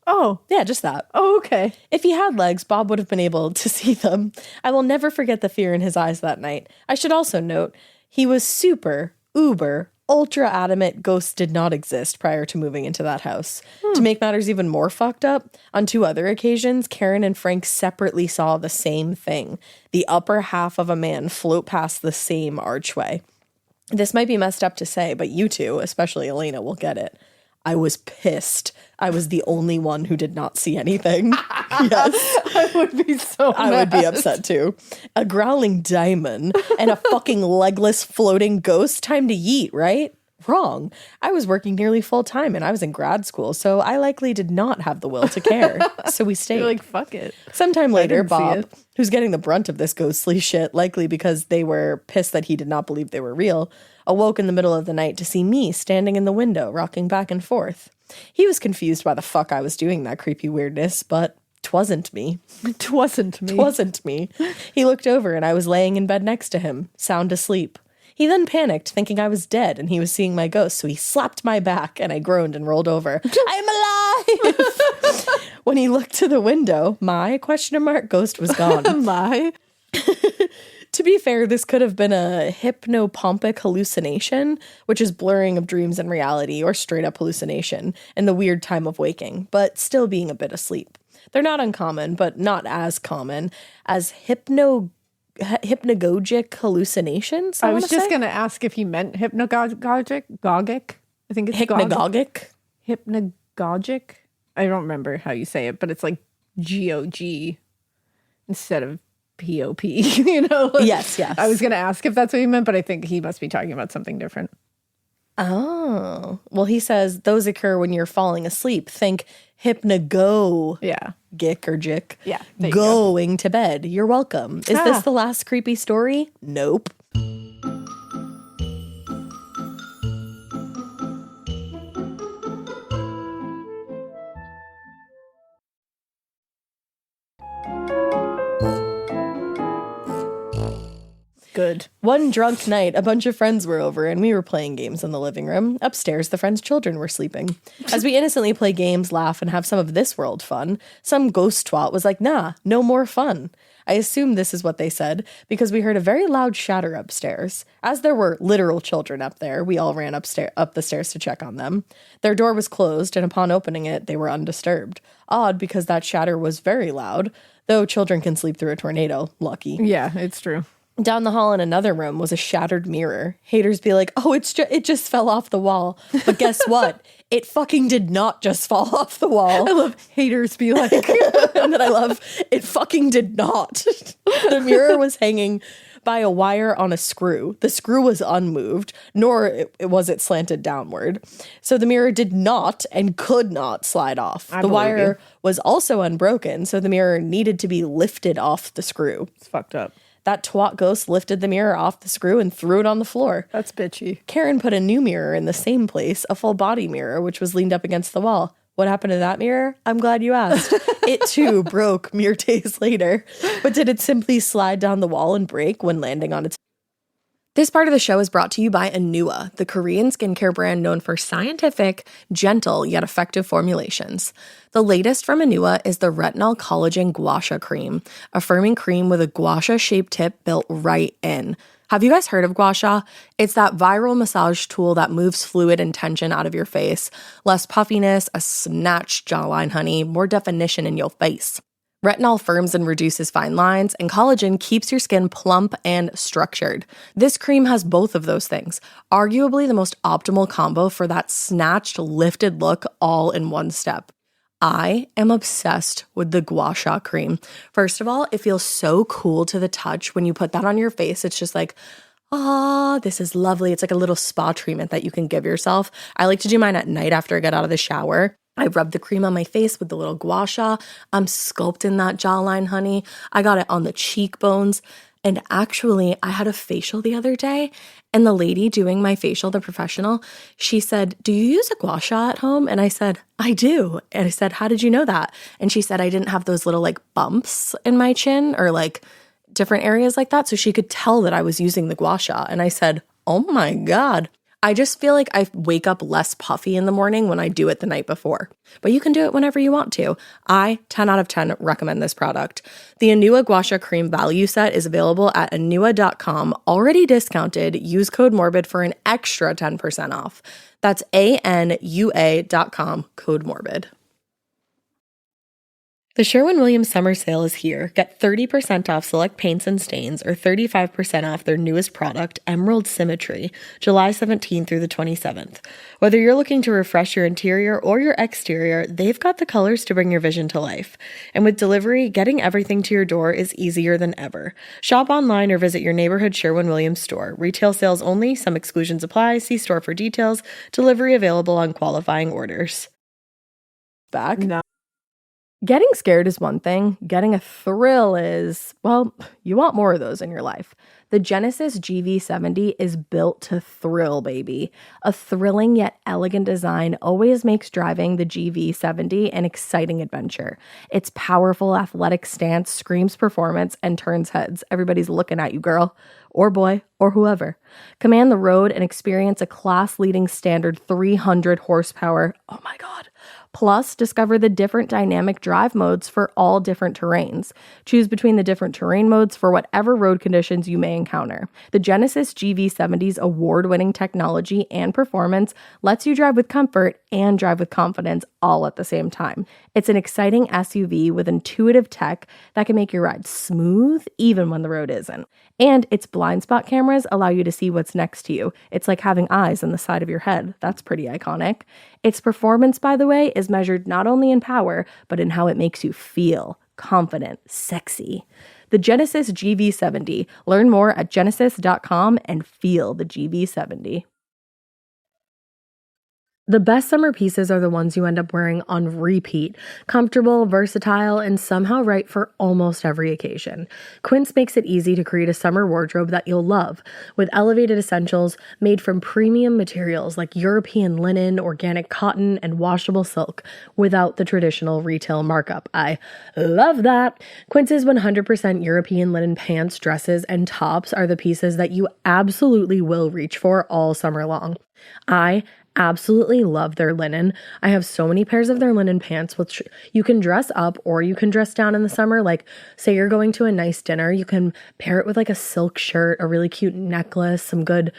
Oh. Yeah, just that. Oh, okay. If he had legs, Bob would have been able to see them. I will never forget the fear in his eyes that night. I should also note, he was super, uber, ultra adamant ghosts did not exist prior to moving into that house. To make matters even more fucked up, on 2 other occasions, Karen and Frank separately saw the same thing. The upper half of a man float past the same archway. This might be messed up to say, but you two, especially Alaina, will get it. I was pissed. I was the only one who did not see anything. Yes. I would be so I would be upset too. A growling daemon and a fucking legless floating ghost. Time to yeet, right? Wrong. I was working nearly full time and I was in grad school, so I likely did not have the will to care. So we stayed. You're like, fuck it. Sometime later, didn't see Bob, it. who's getting the brunt of this ghostly shit, likely because they were pissed that he did not believe they were real, awoke in the middle of the night to see me standing in the window, rocking back and forth. He was confused why the fuck I was doing that creepy weirdness, but 'twasn't me. It wasn't me. 'Twasn't me. He looked over and I was laying in bed next to him, sound asleep. He then panicked, thinking I was dead and he was seeing my ghost, so he slapped my back and I groaned and rolled over. I'm alive! When he looked to the window, my ghost was gone. My. To be fair, this could have been a hypnopompic hallucination, which is blurring of dreams and reality, or straight up hallucination, in the weird time of waking, but still being a bit asleep. They're not uncommon, but not as common as hypnagogic hallucinations. I was just going to ask if he meant hypnagogic. I think it's Hypnagogic? Hypnagogic. Gogic? I don't remember how you say it, but it's like GOG instead of POP, you know? Yes. I was going to ask if that's what he meant, but I think he must be talking about something different. Oh. Well, he says those occur when you're falling asleep. Think hypnago. Yeah. Gick or jick. Yeah. Going to bed. You're welcome. Is this the last creepy story? Nope. Good. One drunk night, a bunch of friends were over and we were playing games in the living room. Upstairs, the friends' children were sleeping. As we innocently play games, laugh, and have some of this world fun, some ghost twat was like, nah, no more fun. I assume this is what they said because we heard a very loud shatter upstairs. As there were literal children up there, we all ran up the stairs to check on them. Their door was closed, and upon opening it, they were undisturbed. Odd because that shatter was very loud, though children can sleep through a tornado. Lucky. Yeah, it's true. Down the hall in another room was a shattered mirror. Haters be like, oh, it just fell off the wall. But guess what? It fucking did not just fall off the wall. I love haters be like. And then I love, it fucking did not. The mirror was hanging by a wire on a screw. The screw was unmoved, nor was it slanted downward. So the mirror did not and could not slide off. The wire was also unbroken, so the mirror needed to be lifted off the screw. It's fucked up. That twat ghost lifted the mirror off the screw and threw it on the floor. That's bitchy. Karen put a new mirror in the same place, a full body mirror, which was leaned up against the wall. What happened to that mirror? I'm glad you asked. It too broke mere days later. But did it simply slide down the wall and break when landing on its... This part of the show is brought to you by Anua, the Korean skincare brand known for scientific, gentle, yet effective formulations. The latest from Anua is the Retinol Collagen Gua Sha Cream, a firming cream with a gua sha-shaped tip built right in. Have you guys heard of gua sha? It's that viral massage tool that moves fluid and tension out of your face. Less puffiness, a snatched jawline, honey, more definition in your face. Retinol firms and reduces fine lines, and collagen keeps your skin plump and structured. This cream has both of those things, arguably the most optimal combo for that snatched, lifted look all in one step. I am obsessed with the Gua Sha cream. First of all, it feels so cool to the touch. When you put that on your face, it's just like, this is lovely. It's like a little spa treatment that you can give yourself. I like to do mine at night after I get out of the shower. I rub the cream on my face with the little gua sha. I'm sculpting that jawline, honey. I got it on the cheekbones. And actually, I had a facial the other day, and the lady doing my facial, the professional, she said, do you use a gua sha at home? And I said, I do. And I said, how did you know that? And she said, I didn't have those little like bumps in my chin or like different areas like that. So she could tell that I was using the gua sha. And I said, oh my God. I just feel like I wake up less puffy in the morning when I do it the night before. But you can do it whenever you want to. I, 10 out of 10, recommend this product. The Anua Gua Sha Cream Value Set is available at anua.com, already discounted. Use code MORBID for an extra 10% off. That's ANUA.com, code MORBID. The Sherwin-Williams summer sale is here. Get 30% off select paints and stains or 35% off their newest product, Emerald Symmetry, July 17th through the 27th. Whether you're looking to refresh your interior or your exterior, they've got the colors to bring your vision to life. And with delivery, getting everything to your door is easier than ever. Shop online or visit your neighborhood Sherwin-Williams store. Retail sales only. Some exclusions apply. See store for details. Delivery available on qualifying orders. Back? No. Getting scared is one thing. Getting a thrill is, well, you want more of those in your life. The Genesis GV70 is built to thrill, baby. A thrilling yet elegant design always makes driving the GV70 an exciting adventure. Its powerful athletic stance screams performance and turns heads. Everybody's looking at you, girl, or boy, or whoever. Command the road and experience a class-leading standard 300 horsepower. Oh my God. Plus, discover the different dynamic drive modes for all different terrains. Choose between the different terrain modes for whatever road conditions you may encounter. The Genesis GV70's award-winning technology and performance lets you drive with comfort and drive with confidence all at the same time. It's an exciting SUV with intuitive tech that can make your ride smooth even when the road isn't. And its blind spot cameras allow you to see what's next to you. It's like having eyes on the side of your head. That's pretty iconic. Its performance, by the way, is measured not only in power, but in how it makes you feel confident, sexy. The Genesis GV70. Learn more at genesis.com and feel the GV70. The best summer pieces are the ones you end up wearing on repeat. Comfortable, versatile, and somehow right for almost every occasion. Quince makes it easy to create a summer wardrobe that you'll love, with elevated essentials made from premium materials like European linen, organic cotton, and washable silk, without the traditional retail markup. I love that! Quince's 100% European linen pants, dresses, and tops are the pieces that you absolutely will reach for all summer long. I absolutely love their linen. I have so many pairs of their linen pants, which you can dress up or you can dress down in the summer. Like, say you're going to a nice dinner, you can pair it with like a silk shirt, a really cute necklace, some good,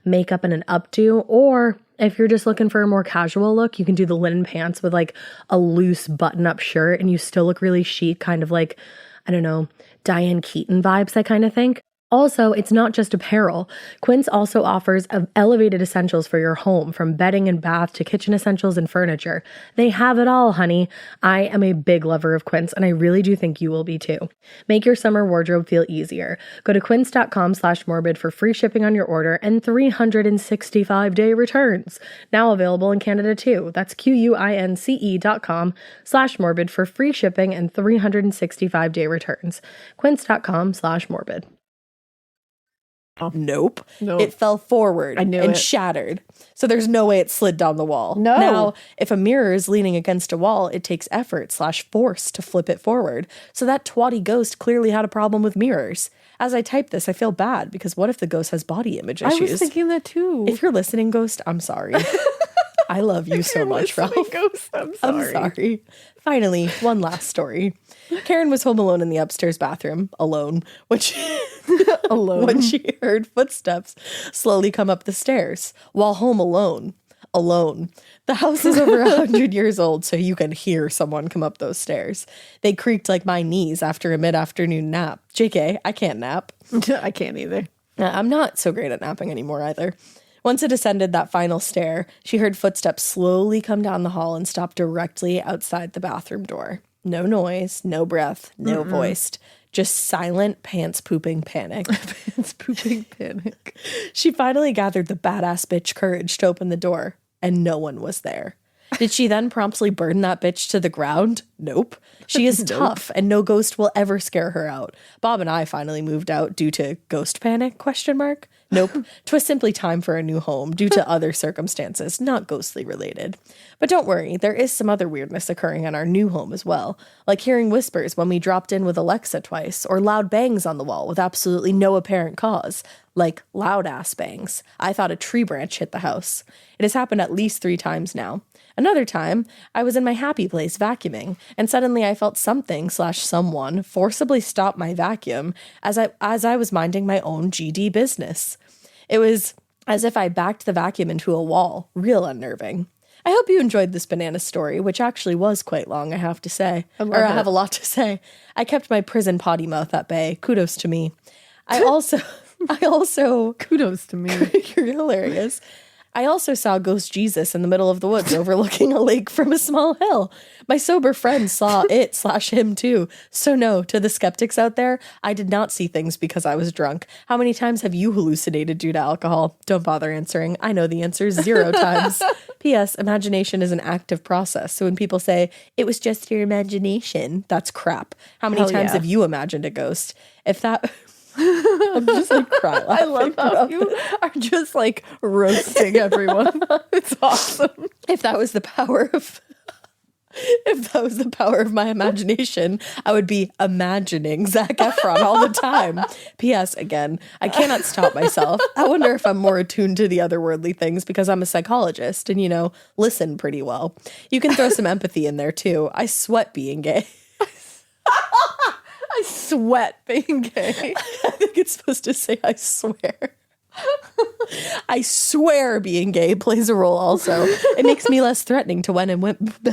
makeup and an updo. Or if you're just looking for a more casual look, you can do the linen pants with like a loose button-up shirt and you still look really chic, kind of like, I don't know, Diane Keaton vibes, I kind of think. Also, it's not just apparel. Quince also offers elevated essentials for your home, from bedding and bath to kitchen essentials and furniture. They have it all, honey. I am a big lover of Quince, and I really do think you will be too. Make your summer wardrobe feel easier. Go to quince.com/morbid for free shipping on your order and 365-day returns. Now available in Canada too. That's QUINCE.com/morbid for free shipping and 365-day returns. Quince.com/morbid. Nope. It fell forward and shattered. So there's no way it slid down the wall. No. Now, if a mirror is leaning against a wall, it takes effort/force to flip it forward. So that twatty ghost clearly had a problem with mirrors. As I type this, I feel bad because what if the ghost has body image issues? I was thinking that too. If you're listening, ghost, I'm sorry. I love you so much, Ralph. Ghost, I'm sorry. Finally, one last story. Karen was home alone in the upstairs bathroom, alone, when she heard footsteps slowly come up the stairs. While home alone. The house is over 100 years old, so you can hear someone come up those stairs. They creaked like my knees after a mid-afternoon nap. JK, I can't nap. I can't either. I'm not so great at napping anymore either. Once it ascended that final stair, she heard footsteps slowly come down the hall and stop directly outside the bathroom door. No noise, no breath, no voiced. Just silent pants-pooping panic. Pants-pooping panic. She finally gathered the badass bitch courage to open the door, and no one was there. Did she then promptly burn that bitch to the ground? Nope. She is tough, and no ghost will ever scare her out. Bob and I finally moved out due to ghost panic, ? Nope. 'Twas simply time for a new home due to other circumstances, not ghostly related. But don't worry, there is some other weirdness occurring in our new home as well, like hearing whispers when we dropped in with Alexa twice, or loud bangs on the wall with absolutely no apparent cause, like loud-ass bangs. I thought a tree branch hit the house. It has happened at least 3 times now. Another time, I was in my happy place vacuuming, and suddenly I felt something/someone forcibly stop my vacuum as I was minding my own GD business. It was as if I backed the vacuum into a wall. Real unnerving. I hope you enjoyed this banana story, which actually was quite long, I have to say. I have a lot to say. I kept my prison potty mouth at bay. Kudos to me. I also Kudos to me. You're hilarious. I also saw Ghost Jesus in the middle of the woods overlooking a lake from a small hill. My sober friends saw it/him too. So no, to the skeptics out there, I did not see things because I was drunk. How many times have you hallucinated due to alcohol? Don't bother answering. I know the answer is 0 times. P.S. Imagination is an active process. So when people say, it was just your imagination, that's crap. How many times have you imagined a ghost? If that... I'm just like crying. I love how you are just like roasting everyone. It's awesome. If that was the power of my imagination, I would be imagining Zac Efron all the time. P.S. Again, I cannot stop myself. I wonder if I'm more attuned to the otherworldly things because I'm a psychologist and, listen pretty well. You can throw some empathy in there too. I sweat being gay. I sweat being gay. I think it's supposed to say I swear. I swear being gay plays a role also. It makes me less threatening to men and women. To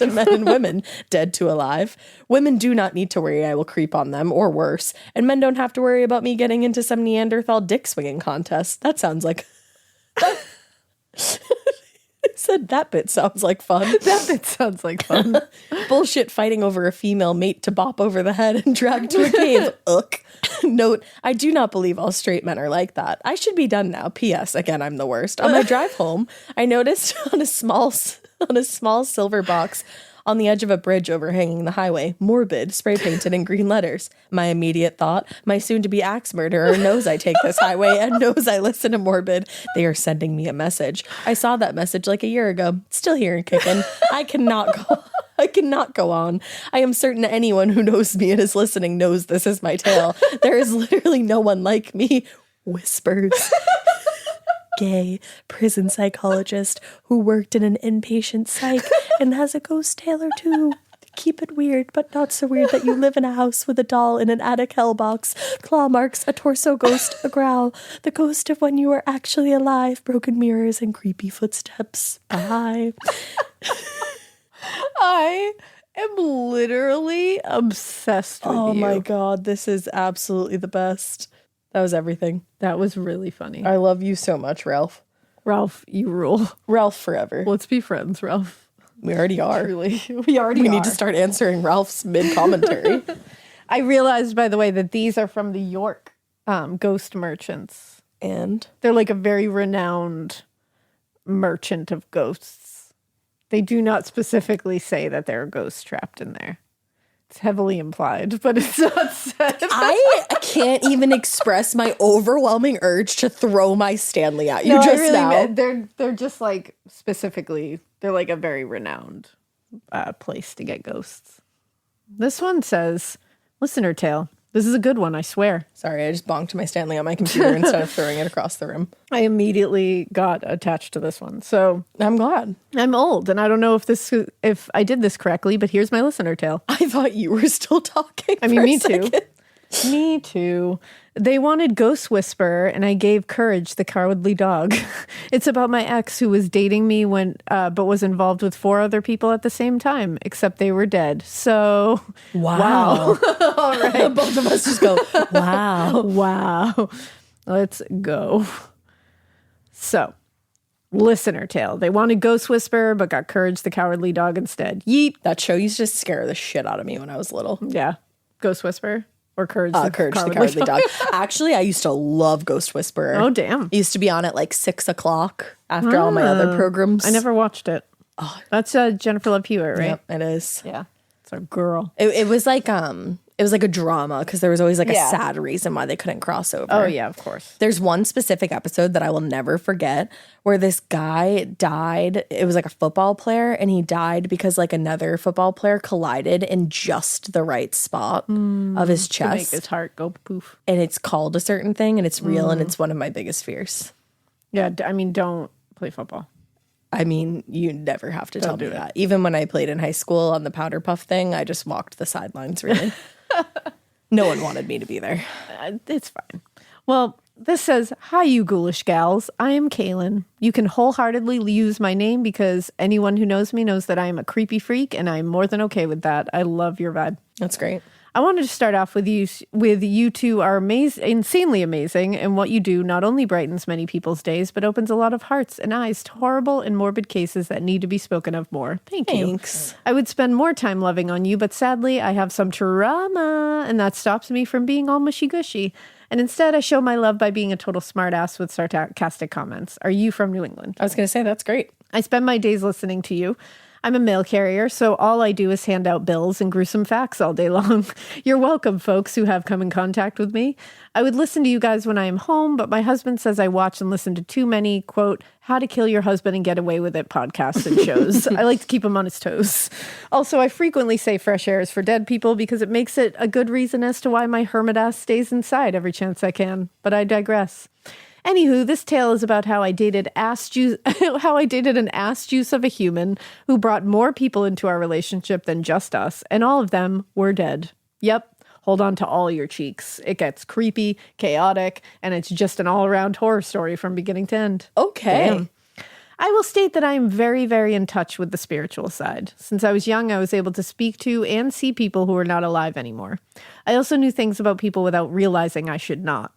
men and women, dead to alive. Women do not need to worry I will creep on them, or worse. And men don't have to worry about me getting into some Neanderthal dick swinging contest. That sounds like... I said, that bit sounds like fun. That bit sounds like fun. Bullshit fighting over a female mate to bop over the head and drag to a cave. Ugh. Note, I do not believe all straight men are like that. I should be done now. P.S. Again, I'm the worst. On my drive home, I noticed on a small silver box on the edge of a bridge overhanging the highway, morbid, spray painted in green letters. My immediate thought, my soon-to-be axe murderer knows I take this highway and knows I listen to Morbid. They are sending me a message. I saw that message like a year ago. Still here and kicking. I cannot go on. I am certain anyone who knows me and is listening knows this is my tale. There is literally no one like me. Whispers. Gay prison psychologist who worked in an inpatient psych and has a ghost tale or two. Keep it weird, but not so weird that you live in a house with a doll in an attic hell box, claw marks, a torso ghost, a growl, the ghost of when you were actually alive, broken mirrors, and creepy footsteps. Bye. I am literally obsessed with you. Oh my God, this is absolutely the best. That was everything. That was really funny. I love you so much, Ralph. Ralph, you rule. Ralph forever. Let's be friends, Ralph. We already are. Truly. We need to start answering Ralph's mid-commentary. I realized, by the way, that these are from the York ghost merchants. And? They're like a very renowned merchant of ghosts. They do not specifically say that there are ghosts trapped in there. It's heavily implied, but it's not said. I can't even express my overwhelming urge to throw my Stanley at you now. They're just like specifically, they're like a very renowned place to get ghosts. This one says, listener tale. This is a good one, I swear. Sorry, I just bonked my Stanley on my computer instead of throwing it across the room. I immediately got attached to this one. So I'm glad. I'm old, and I don't know if I did this correctly, but here's my listener tale. I thought you were still talking. I mean, me too. Me too. They wanted Ghost Whisperer, and I gave Courage, the cowardly dog. It's about my ex who was dating me but was involved with 4 other people at the same time, except they were dead. So, wow. All right. Both of us just go, wow. Wow. Let's go. So, listener tale. They wanted Ghost Whisperer, but got Courage, the cowardly dog instead. Yeet. That show used to scare the shit out of me when I was little. Yeah. Ghost Whisperer. Or Courage, Courage the Cowardly Dog. Actually, I used to love Ghost Whisperer. Oh, damn. It used to be on at like 6 o'clock after all my other programs. I never watched it. Oh. That's Jennifer Love Hewitt, right? Yep, it is. Yeah. It's a girl. It was like a drama because there was always like a sad reason why they couldn't cross over. Oh, yeah, of course. There's one specific episode that I will never forget where this guy died. It was like a football player, and he died because like another football player collided in just the right spot of his chest. To make his heart go poof. And it's called a certain thing, and it's real, and it's one of my biggest fears. Yeah, I mean, don't play football. I mean, you never have to tell me that. Even when I played in high school on the powder puff thing, I just walked the sidelines, really. No one wanted me to be there. It's fine. Well, this says, hi, you ghoulish gals. I am Kaylin. You can wholeheartedly use my name because anyone who knows me knows that I am a creepy freak, and I'm more than okay with that. I love your vibe. That's great. I wanted to start off with you two are insanely amazing, and what you do not only brightens many people's days, but opens a lot of hearts and eyes to horrible and morbid cases that need to be spoken of more. Thanks. I would spend more time loving on you, but sadly, I have some trauma, and that stops me from being all mushy-gushy. And instead, I show my love by being a total smartass with sarcastic comments. Are you from New England? I was going to say, that's great. I spend my days listening to you. I'm a mail carrier, so all I do is hand out bills and gruesome facts all day long. You're welcome, folks who have come in contact with me. I would listen to you guys when I am home, but my husband says I watch and listen to too many, quote, How to Kill Your Husband and Get Away with It podcasts and shows. I like to keep him on his toes. Also, I frequently say fresh air is for dead people because it makes it a good reason as to why my hermit ass stays inside every chance I can. But I digress. Anywho, this tale is about how I dated an ass juice of a human who brought more people into our relationship than just us, and all of them were dead. Yep. Hold on to all your cheeks. It gets creepy, chaotic, and it's just an all-around horror story from beginning to end. Okay. Damn. I will state that I am very, very in touch with the spiritual side. Since I was young, I was able to speak to and see people who are not alive anymore. I also knew things about people without realizing I should not.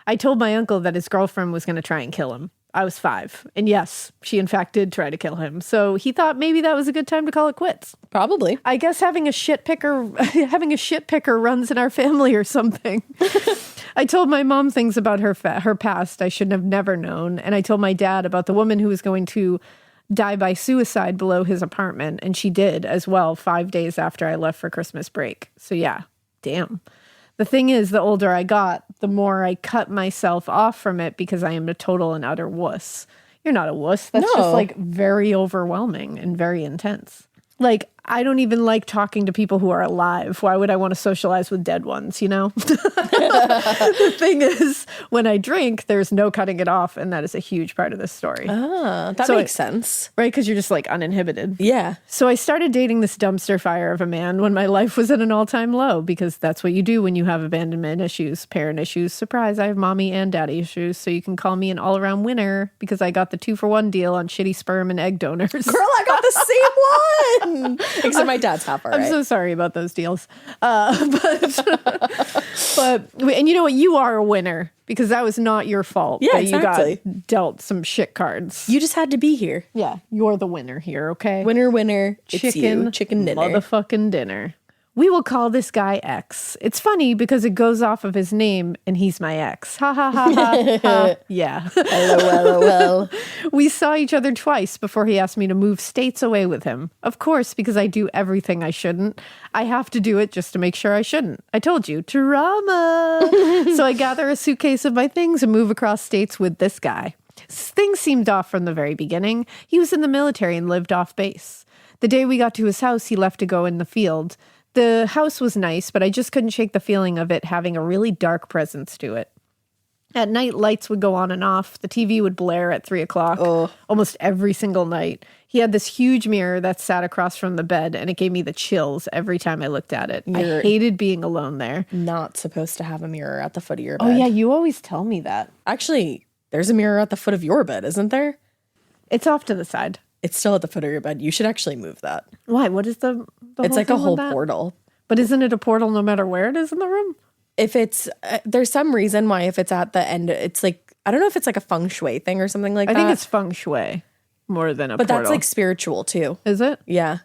I told my uncle that his girlfriend was going to try and kill him. I was 5. And yes, she in fact did try to kill him. So he thought maybe that was a good time to call it quits. Probably. I guess having a shit picker runs in our family or something. I told my mom things about her past I should have never known. And I told my dad about the woman who was going to die by suicide below his apartment. And she did as well 5 days after I left for Christmas break. So yeah, damn. The thing is, the older I got, the more I cut myself off from it because I am a total and utter wuss. You're not a wuss. That's just like very overwhelming and very intense. Like, I don't even like talking to people who are alive. Why would I want to socialize with dead ones, you know? The thing is, when I drink, there's no cutting it off, and that is a huge part of this story. Ah, that makes sense. Right? Because you're just, like, uninhibited. Yeah. So I started dating this dumpster fire of a man when my life was at an all-time low, because that's what you do when you have abandonment issues, parent issues. Surprise, I have mommy and daddy issues, so you can call me an all-around winner because I got the 2-for-1 deal on shitty sperm and egg donors. Girl, I got the same one. Except my dad's half, all right. I'm so sorry about those deals. But and you know what? You are a winner because that was not your fault. Yeah, that exactly. You got dealt some shit cards. You just had to be here. Yeah, you're the winner here, okay? Winner, winner, it's you. Chicken dinner. Motherfucking dinner. We will call this guy X. It's funny because it goes off of his name and he's my ex. Ha ha ha ha. Ha. Yeah. LOL. We saw each other twice before he asked me to move states away with him. Of course, because I do everything I shouldn't. I have to do it just to make sure I shouldn't. I told you, drama. So I gather a suitcase of my things and move across states with this guy. Things seemed off from the very beginning. He was in the military and lived off base. The day we got to his house, he left to go in the field. The house was nice, but I just couldn't shake the feeling of it having a really dark presence to it. At night, lights would go on and off. The TV would blare at 3 o'clock almost every single night. He had this huge mirror that sat across from the bed, and it gave me the chills every time I looked at it. I hated being alone there. Not supposed to have a mirror at the foot of your bed. Oh, yeah, you always tell me that. Actually, there's a mirror at the foot of your bed, isn't there? It's off to the side. It's still at the foot of your bed. You should actually move that. Why? What is the It's like a whole portal. But isn't it a portal no matter where it is in the room? If it's, there's some reason why if it's at the end, it's like, I don't know if it's like a feng shui thing or something like that. I think it's feng shui more than a portal. But that's like spiritual too. Is it? Yeah.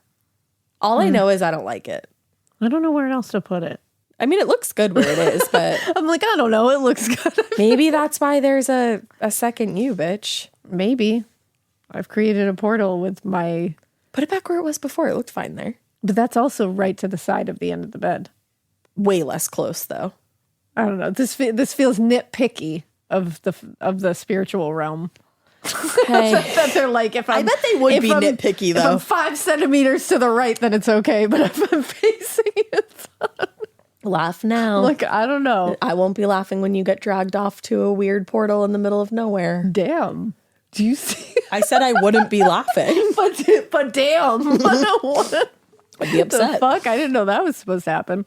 All I know is I don't like it. I don't know where else to put it. I mean, it looks good where it is, but I'm like, I don't know. It looks good. maybe that's why there's a second you, bitch. Maybe. I've created a portal with my... Put it back where it was before. It looked fine there. But that's also right to the side of the end of the bed. Way less close, though. I don't know. This feels nitpicky of the spiritual realm. Hey. That they're like, I bet they would be nitpicky, though. If I'm 5 centimeters to the right, then it's okay. But if I'm facing it... Laugh now. Like, I don't know. I won't be laughing when you get dragged off to a weird portal in the middle of nowhere. Damn. Do you see? I said I wouldn't be laughing. But damn. What? I'd be upset. The fuck? I didn't know that was supposed to happen.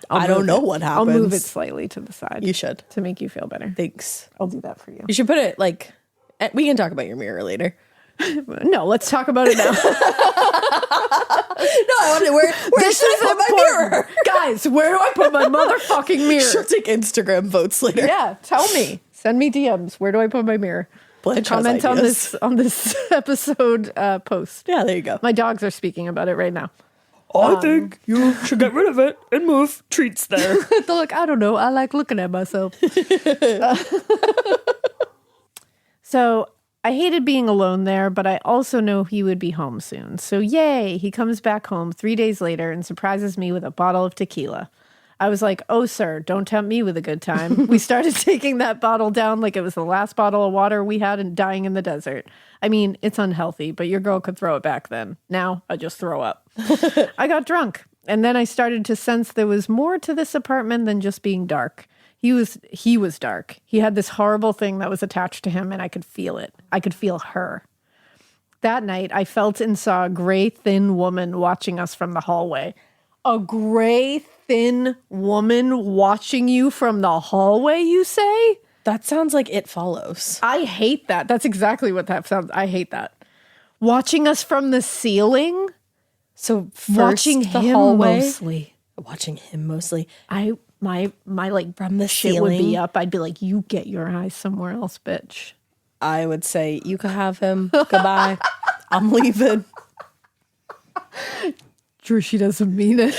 I don't know what happens. I'll move it slightly to the side. You should. To make you feel better. Thanks. I'll do that for you. You should put it like, we can talk about your mirror later. No, let's talk about it now. No, I wonder where should I put my mirror? Guys, where do I put my motherfucking mirror? She'll take Instagram votes later. Yeah, tell me. Send me DMs. Where do I put my mirror? Blanche comment on this episode post. Yeah, there you go. My dogs are speaking about it right now. I think you should get rid of it and move treats there. Look, I don't know. I like looking at myself. So I hated being alone there, but I also know he would be home soon. So yay, he comes back home 3 days later and surprises me with a bottle of tequila. I was like, oh, sir, don't tempt me with a good time. We started taking that bottle down like it was the last bottle of water we had and dying in the desert. I mean, it's unhealthy, but your girl could throw it back then. Now I just throw up. I got drunk, and then I started to sense there was more to this apartment than just being dark. He was dark. He had this horrible thing that was attached to him, and I could feel it. I could feel her. That night, I felt and saw a gray, thin woman watching us from the hallway. A gray, thin woman watching you from the hallway, you say? That sounds like It Follows. I hate that. That's exactly what that sounds. I hate that. Watching us from the ceiling? So first watching the him hallway, mostly. Watching him mostly. My like from the shit would be ceiling. up. I'd be like, you get your eyes somewhere else, bitch. I would say, you can have him. Goodbye. I'm leaving. Sure, she doesn't mean it.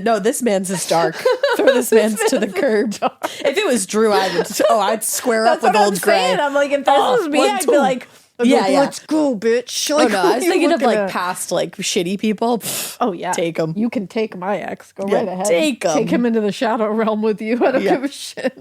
No, this man's is dark. Throw this man's to the curb. If it was Drew, I'd square up with old Gray. I'm like, if this was me, I'd be like, let's go, bitch. Like, I was thinking of like past like shitty people. Oh yeah, take him. You can take my ex. Go right ahead. Take him. Take him into the shadow realm with you. I don't give a shit.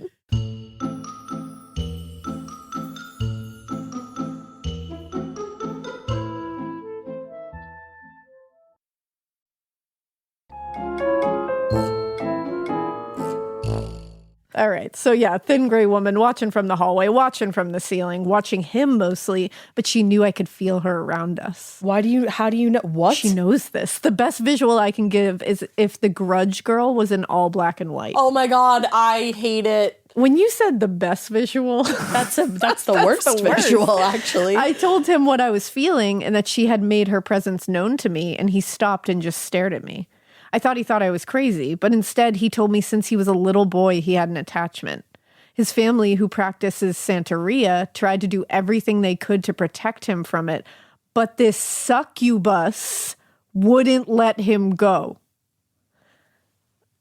All right. So yeah, thin gray woman watching from the hallway, watching from the ceiling, watching him mostly, but she knew I could feel her around us. How do you know what? She knows this. The best visual I can give is if the Grudge girl was in all black and white. Oh my God, I hate it. When you said the best visual, that's the worst visual, actually. I told him what I was feeling and that she had made her presence known to me, and he stopped and just stared at me. I thought he thought I was crazy, but instead he told me since he was a little boy, he had an attachment. His family, who practices Santeria, tried to do everything they could to protect him from it, but this succubus wouldn't let him go.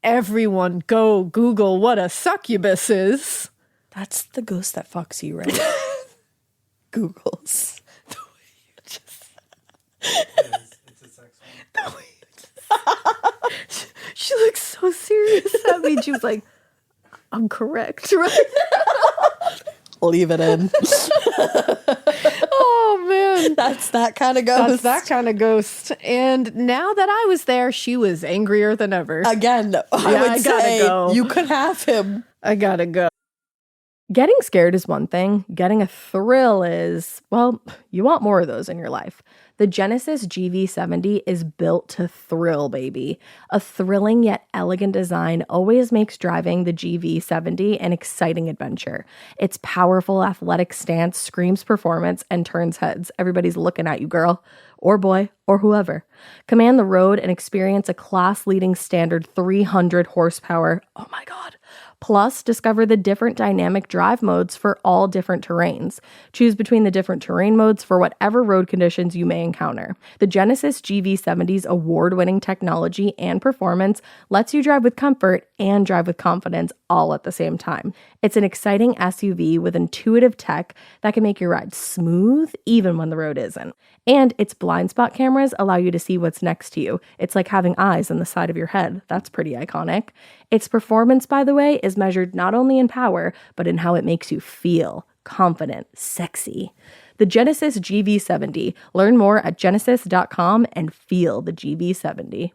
Everyone go Google what a succubus is. That's the ghost that fucks you, right? Googles. The way you just... It's a sex one. The way she looks so serious at me. She was like, I'm correct, right? Leave it in. Oh, man. That's that kind of ghost. That's that kind of ghost. And now that I was there, she was angrier than ever. Again, I gotta go. You could have him. I gotta go. Getting scared is one thing. Getting a thrill is, well, you want more of those in your life. The Genesis GV70 is built to thrill, baby. A thrilling yet elegant design always makes driving the GV70 an exciting adventure. Its powerful athletic stance screams performance and turns heads. Everybody's looking at you, girl, or boy, or whoever. Command the road and experience a class-leading standard 300 horsepower. Oh my God. Plus, discover the different dynamic drive modes for all different terrains. Choose between the different terrain modes for whatever road conditions you may encounter. The Genesis GV70's award-winning technology and performance lets you drive with comfort and drive with confidence all at the same time. It's an exciting SUV with intuitive tech that can make your ride smooth even when the road isn't. And its blind spot cameras allow you to see what's next to you. It's like having eyes on the side of your head. That's pretty iconic. Its performance, by the way, is measured not only in power, but in how it makes you feel confident, sexy. The Genesis GV70. Learn more at genesis.com and feel the GV70.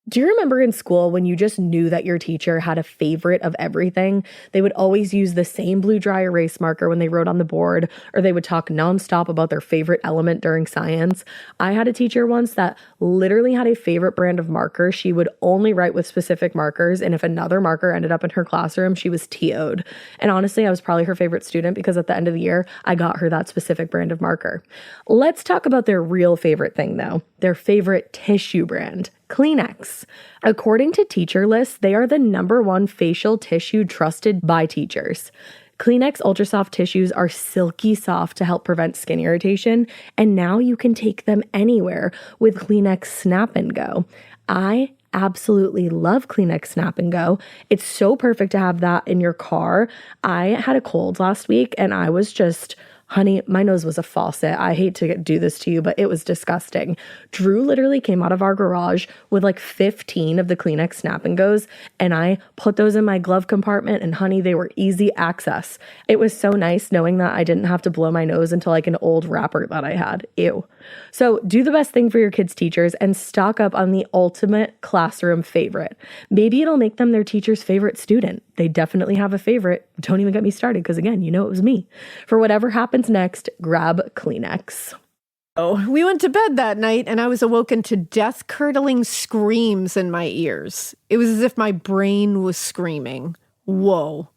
Do you remember in school when you just knew that your teacher had a favorite of everything? They would always use the same blue dry erase marker when they wrote on the board, or they would talk nonstop about their favorite element during science. I had a teacher once that literally had a favorite brand of marker. She would only write with specific markers, and if another marker ended up in her classroom, she was TO'd. And honestly, I was probably her favorite student because at the end of the year, I got her that specific brand of marker. Let's talk about their real favorite thing, though. Their favorite tissue brand. Kleenex. According to Teacher List, they are the #1 facial tissue trusted by teachers. Kleenex Ultra Soft tissues are silky soft to help prevent skin irritation, and now you can take them anywhere with Kleenex Snap and Go. I absolutely love Kleenex Snap and Go. It's so perfect to have that in your car. I had a cold last week and I was just... Honey, my nose was a faucet. I hate to do this to you, but it was disgusting. Drew literally came out of our garage with like 15 of the Kleenex Snap and Goes, and I put those in my glove compartment, and honey, they were easy access. It was so nice knowing that I didn't have to blow my nose into like an old wrapper that I had. Ew. So do the best thing for your kids' teachers and stock up on the ultimate classroom favorite. Maybe it'll make them their teacher's favorite student. They definitely have a favorite. Don't even get me started because, again, you know it was me. For whatever happens next, grab Kleenex. Oh, we went to bed that night and I was awoken to death-curdling screams in my ears. It was as if my brain was screaming. Whoa.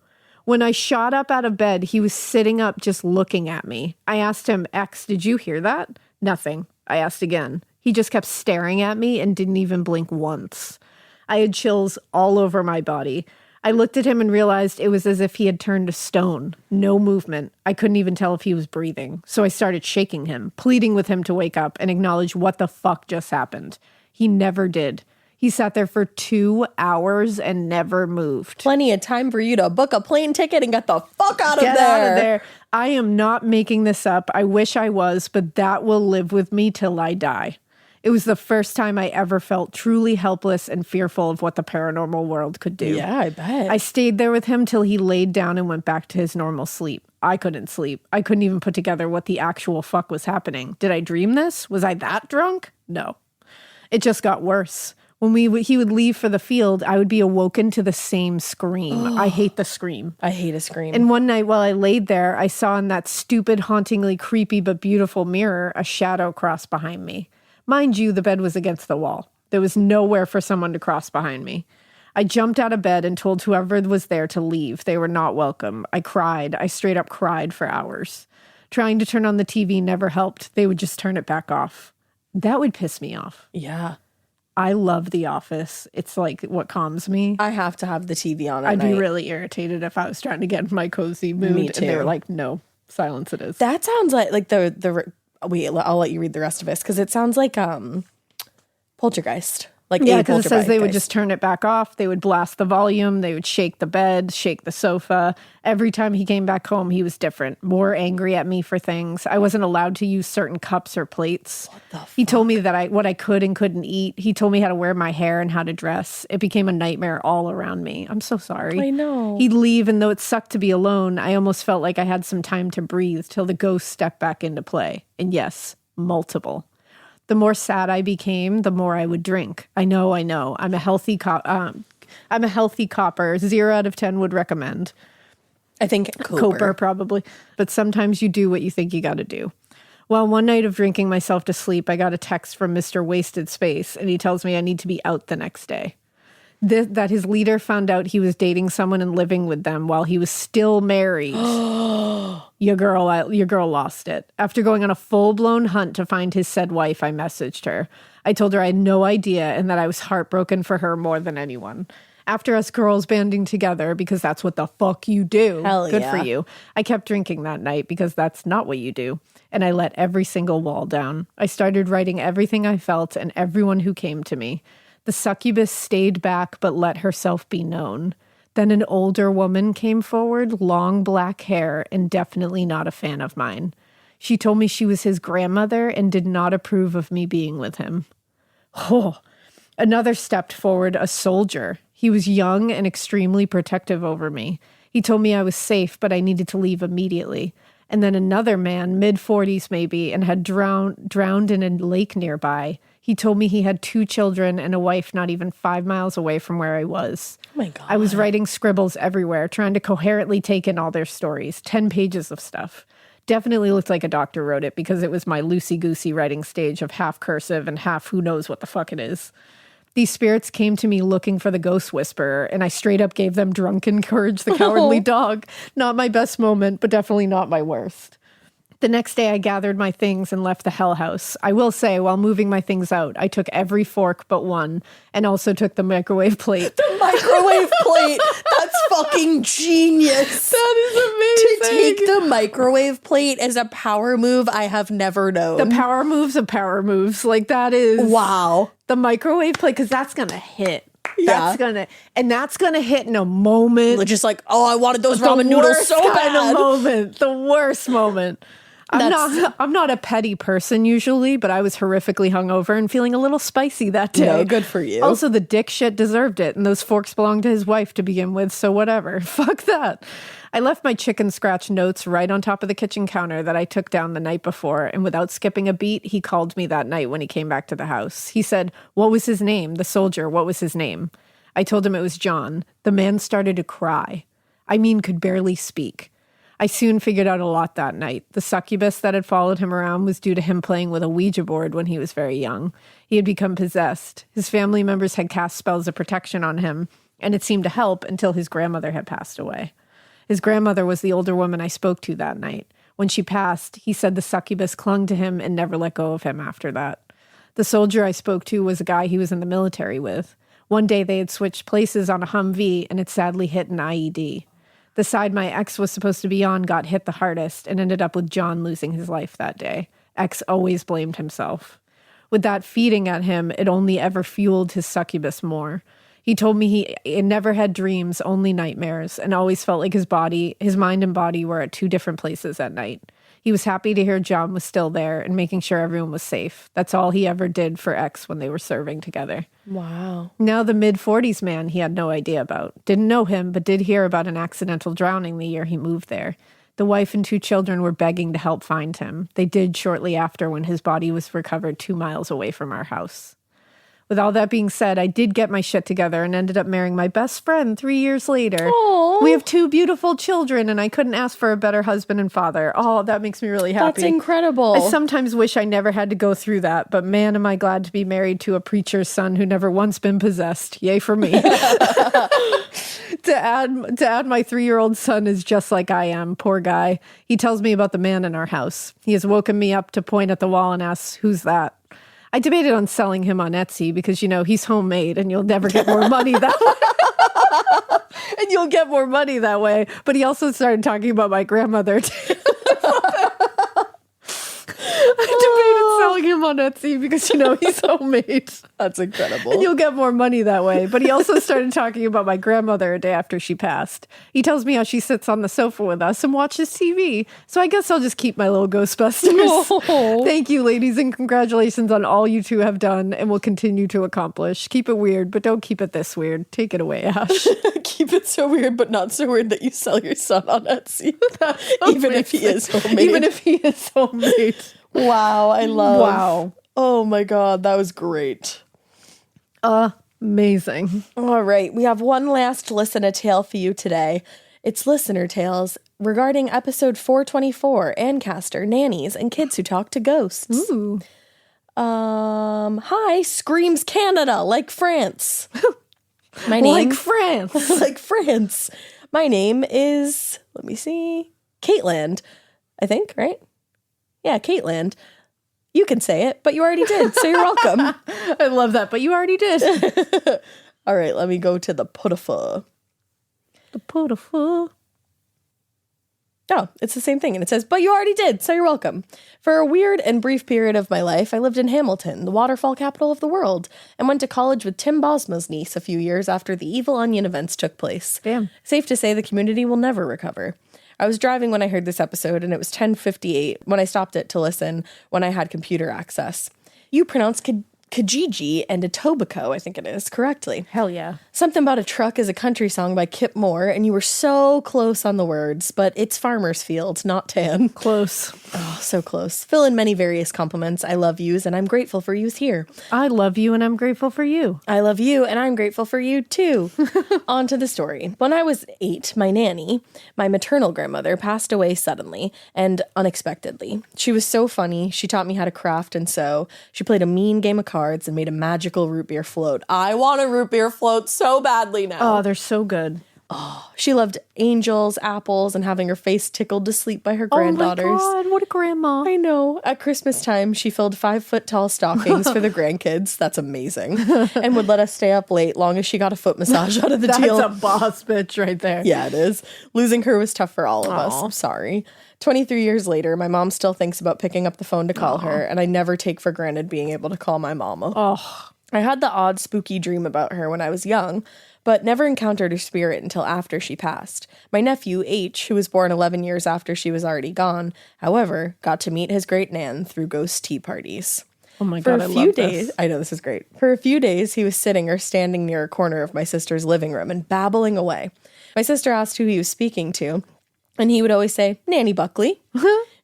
When I shot up out of bed, he was sitting up just looking at me. I asked him, X, did you hear that? Nothing. I asked again. He just kept staring at me and didn't even blink once. I had chills all over my body. I looked at him and realized it was as if he had turned to stone. No movement. I couldn't even tell if he was breathing. So I started shaking him, pleading with him to wake up and acknowledge what the fuck just happened. He never did. He sat there for 2 hours and never moved. Plenty of time for you to book a plane ticket and get the fuck out of Get there. out of there. I am not making this up. I wish I was, but that will live with me till I die. It was the first time I ever felt truly helpless and fearful of what the paranormal world could do. Yeah, I bet. I stayed there with him till he laid down and went back to his normal sleep. I couldn't sleep. I couldn't even put together what the actual fuck was happening. Did I dream this? Was I that drunk? No. It just got worse. When he would leave for the field, I would be awoken to the same scream. I hate the scream. I hate a scream. And one night while I laid there, I saw in that stupid, hauntingly creepy but beautiful mirror a shadow cross behind me. Mind you, the bed was against the wall. There was nowhere for someone to cross behind me. I jumped out of bed and told whoever was there to leave. They were not welcome. I cried. I straight up cried for hours. Trying to turn on the TV never helped. They would just turn it back off. That would piss me off. Yeah. I love The Office. It's like what calms me. I have to have the TV on at I'd night. be really irritated if I was trying to get in my cozy mood. Me And they were too. like, no, silence it is. That sounds like wait, I'll let you read the rest of this because it sounds like Poltergeist. Like Yeah, a because it says they would poltergeist. just turn it back off. They would blast the volume. They would shake the bed, shake the sofa. Every time he came back home, he was different, more angry at me for things. I wasn't allowed to use certain cups or plates. He told me that what I could and couldn't eat. He told me how to wear my hair and how to dress. It became a nightmare all around me. I'm so sorry. I know. He'd leave, and though it sucked to be alone, I almost felt like I had some time to breathe till the ghost stepped back into play. And yes, multiple. The more sad I became, the more I would drink. I know. I'm a healthy copper. 0 out of 10 would recommend. I think Coper probably. But sometimes you do what you think you got to do. Well, one night of drinking myself to sleep, I got a text from Mr. Wasted Space, and he tells me I need to be out the next day. That his leader found out he was dating someone and living with them while he was still married. Your girl lost it. After going on a full-blown hunt to find his said wife, I messaged her. I told her I had no idea and that I was heartbroken for her more than anyone. After us girls banding together, because that's what the fuck you do. Hell Good yeah. for you. I kept drinking that night because that's not what you do. And I let every single wall down. I started writing everything I felt and everyone who came to me. The succubus stayed back but let herself be known. Then an older woman came forward, long black hair, and definitely not a fan of mine. She told me she was his grandmother and did not approve of me being with him. Oh, another stepped forward, a soldier. He was young and extremely protective over me. He told me I was safe, but I needed to leave immediately. And then another man, mid-40s maybe, and had drowned in a lake nearby. He told me he had 2 children and a wife not even 5 miles away from where I was. Oh my God. I was writing scribbles everywhere, trying to coherently take in all their stories. 10 pages of stuff. Definitely looked like a doctor wrote it because it was my loosey-goosey writing stage of half cursive and half who knows what the fuck it is. These spirits came to me looking for the ghost whisperer, and I straight up gave them Drunken Courage the Cowardly Dog. Not my best moment, but definitely not my worst. The next day, I gathered my things and left the hell house. I will say, while moving my things out, I took every fork but one, and also took the microwave plate. The microwave plate. That's fucking genius. That is To amazing. take the microwave plate as a power move I have never known. The power moves of power moves. Like, that is... Wow. The microwave plate, because that's going to hit. Yeah. That's gonna hit in a moment. Just like, oh, I wanted those The ramen noodles worst so kind of bad. moment. The worst moment. I'm not a petty person usually, but I was horrifically hungover and feeling a little spicy that day. No, good for you. Also, the dick shit deserved it, and those forks belonged to his wife to begin with, so whatever. Fuck that. I left my chicken scratch notes right on top of the kitchen counter that I took down the night before, and without skipping a beat, he called me that night when he came back to the house. He said, "What was his name? The soldier, what was his name?" I told him it was John. The man started to cry. I mean, could barely speak. I soon figured out a lot that night. The succubus that had followed him around was due to him playing with a Ouija board when he was very young. He had become possessed. His family members had cast spells of protection on him, and it seemed to help until his grandmother had passed away. His grandmother was the older woman I spoke to that night. When she passed, he said the succubus clung to him and never let go of him after that. The soldier I spoke to was a guy he was in the military with. One day they had switched places on a Humvee and it sadly hit an IED. The side my ex was supposed to be on got hit the hardest and ended up with John losing his life that day. Ex always blamed himself. With that feeding at him, it only ever fueled his succubus more. He told me he never had dreams, only nightmares, and always felt like his mind and body were at two different places at night. He was happy to hear John was still there and making sure everyone was safe. That's all he ever did for X when they were serving together. Wow. Now the mid-40s man he had no idea about. Didn't know him, but did hear about an accidental drowning the year he moved there. The wife and 2 children were begging to help find him. They did shortly after when his body was recovered 2 miles away from our house. With all that being said, I did get my shit together and ended up marrying my best friend 3 years later. Aww. We have 2 beautiful children, and I couldn't ask for a better husband and father. Oh, that makes me really happy. That's incredible. I sometimes wish I never had to go through that, but man, am I glad to be married to a preacher's son who never once been possessed. Yay for me. To add, my 3-year-old son is just like I am. Poor guy. He tells me about the man in our house. He has woken me up to point at the wall and asks, "Who's that?" I debated on selling him on Etsy because, he's homemade and you'll never get more money that way. And you'll get more money that way. But he also started talking about my grandmother. I debated selling him on Etsy because, he's homemade. That's incredible. And you'll get more money that way. But he also started talking about my grandmother a day after she passed. He tells me how she sits on the sofa with us and watches TV. So I guess I'll just keep my little Ghostbusters. Oh. Thank you, ladies, and congratulations on all you 2 have done and will continue to accomplish. Keep it weird, but don't keep it this weird. Take it away, Ash. Keep it so weird, but not so weird that you sell your son on Etsy. Even if he is homemade. Even if he is homemade. Wow, I love. Wow. Oh my God, that was great. Amazing. All right, we have one last listener tale for you today. It's listener tales regarding episode 424, Ancaster, nannies, and kids who talk to ghosts. Ooh. Hi, screams Canada, like France. My name, Like France. like France. My name is, let me see, Caitland, I think, right? Yeah, Caitland. You can say it, but you already did, so you're welcome. I love that, but you already did. All right, let me go to the Putafa. The beautiful. Oh, it's the same thing. And it says, but you already did, so you're welcome. For a weird and brief period of my life, I lived in Hamilton, the waterfall capital of the world, and went to college with Tim Bosma's niece a few years after the Evil Onion events took place. Damn. Safe to say the community will never recover. I was driving when I heard this episode, and it was 10:58 when I stopped it to listen when I had computer access. You pronounce Kijiji and Etobicoke, I think it is, correctly. Hell yeah. Something About a Truck is a country song by Kip Moore, and you were so close on the words, but it's Farmer's Field, not tan. Close. Oh, so close. Fill in many various compliments. I love yous, and I'm grateful for yous here. I love you and I'm grateful for you. I love you, and I'm grateful for you, too. On to the story. When I was 8, my nanny, my maternal grandmother, passed away suddenly and unexpectedly. She was so funny. She taught me how to craft and sew. She played a mean game of cards and made a magical root beer float. I want a root beer float so badly now. Oh, they're so good. She loved angels, apples, and having her face tickled to sleep by her granddaughters. Oh my God, what a grandma. I know. At Christmas time, she filled 5-foot-tall stockings for the grandkids. That's amazing. And would let us stay up late long as she got a foot massage out of the deal. That's a boss bitch right there. Yeah, it is. Losing her was tough for all of us. I'm sorry. 23 years later, my mom still thinks about picking up the phone to call her, and I never take for granted being able to call my mama. Oh. I had the odd, spooky dream about her when I was young, but never encountered her spirit until after she passed. My nephew, H, who was born 11 years after she was already gone, however, got to meet his great-nan through ghost tea parties. Oh my God, For a I few love days, this. I know this is great. For a few days, he was sitting or standing near a corner of my sister's living room and babbling away. My sister asked who he was speaking to, and he would always say, Nanny Buckley.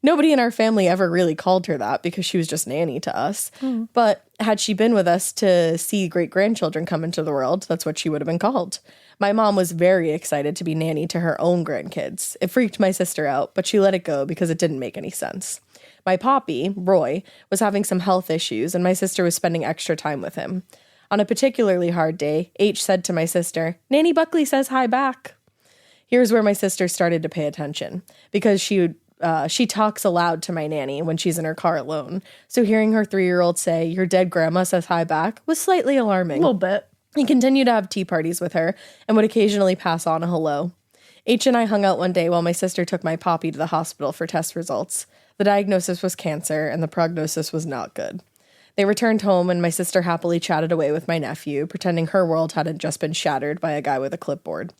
Nobody in our family ever really called her that because she was just Nanny to us. But had she been with us to see great-grandchildren come into the world, that's what she would have been called. My mom was very excited to be Nanny to her own grandkids. It freaked my sister out, but she let it go because it didn't make any sense. My poppy, Roy, was having some health issues, and my sister was spending extra time with him. On a particularly hard day, H said to my sister, Nanny Buckley says hi back. Here's where my sister started to pay attention, because she talks aloud to my nanny when she's in her car alone. So hearing her 3-year-old say, your dead grandma says hi back, was slightly alarming. A little bit. He continued to have tea parties with her and would occasionally pass on a hello. H and I hung out one day while my sister took my poppy to the hospital for test results. The diagnosis was cancer, and the prognosis was not good. They returned home, and my sister happily chatted away with my nephew, pretending her world hadn't just been shattered by a guy with a clipboard.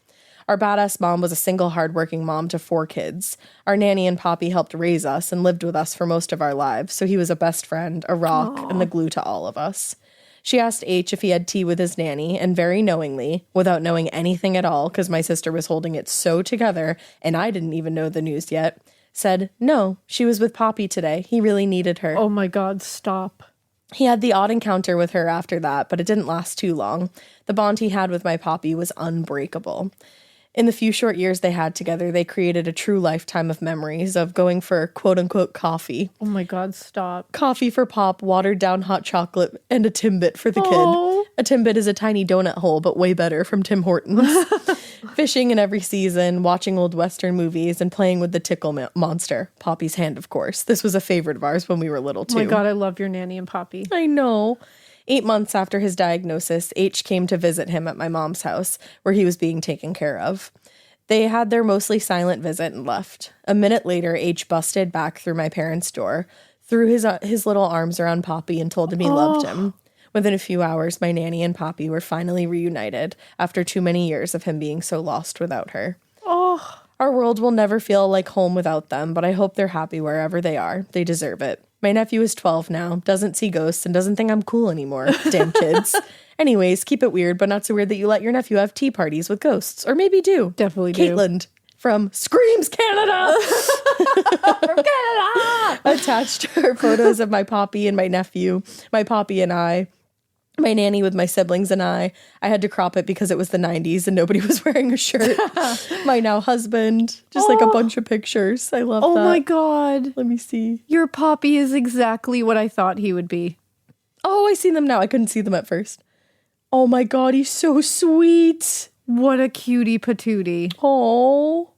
Our badass mom was a single hardworking mom to 4 kids. Our nanny and Poppy helped raise us and lived with us for most of our lives, so he was a best friend, a rock, and the glue to all of us. She asked H if he had tea with his nanny, and very knowingly, without knowing anything at all, because my sister was holding it so together, and I didn't even know the news yet, said, no, she was with Poppy today. He really needed her. Oh my God, stop. He had the odd encounter with her after that, but it didn't last too long. The bond he had with my Poppy was unbreakable. In the few short years they had together, they created a true lifetime of memories of going for quote-unquote coffee. Oh my God, stop. Coffee for Pop, watered-down hot chocolate, and a Timbit for the Oh. kid. A Timbit is a tiny donut hole, but way better, from Tim Hortons. Fishing in every season, watching old Western movies, and playing with the tickle monster. Poppy's hand, of course. This was a favorite of ours when we were little, too. Oh my God, I love your nanny and Poppy. I know. 8 months after his diagnosis, H came to visit him at my mom's house, where he was being taken care of. They had their mostly silent visit and left. A minute later, H busted back through my parents' door, threw his little arms around Poppy, and told him he loved him. Within a few hours, my nanny and Poppy were finally reunited after too many years of him being so lost without her. Oh. Our world will never feel like home without them, but I hope they're happy wherever they are. They deserve it. My nephew is 12 now, doesn't see ghosts, and doesn't think I'm cool anymore. Damn kids. Anyways, keep it weird, but not so weird that you let your nephew have tea parties with ghosts. Or maybe do. Definitely do. Caitlin from Screams Canada. From Canada. Attached are photos of my Poppy and my nephew, my Poppy and I, my nanny with my siblings and I. I had to crop it because it was the 90s and nobody was wearing a shirt. My now husband. Just like a bunch of pictures. I love that. Oh my God. Let me see. Your Poppy is exactly what I thought he would be. Oh, I see them now. I couldn't see them at first. Oh my God, he's so sweet. What a cutie patootie. Oh,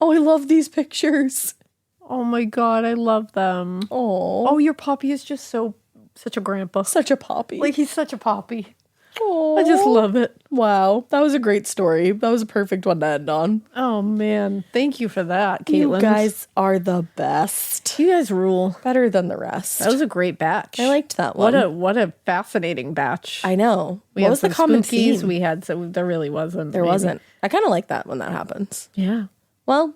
I love these pictures. Oh my God, I love them. Oh, Your Poppy is just such a grandpa. such a Poppy. Like, he's such a Poppy. Oh, I just love it. Wow, that was a great story. That was a perfect one to end on. Oh man, thank you for that, Caitlin. You guys are the best. You guys rule. Better than the rest. That was a great batch. I liked that one. What a fascinating batch. I know. We What had was the some common spookies. theme? We had there really wasn't. There wasn't. I kind of like that when that happens. Yeah. Well,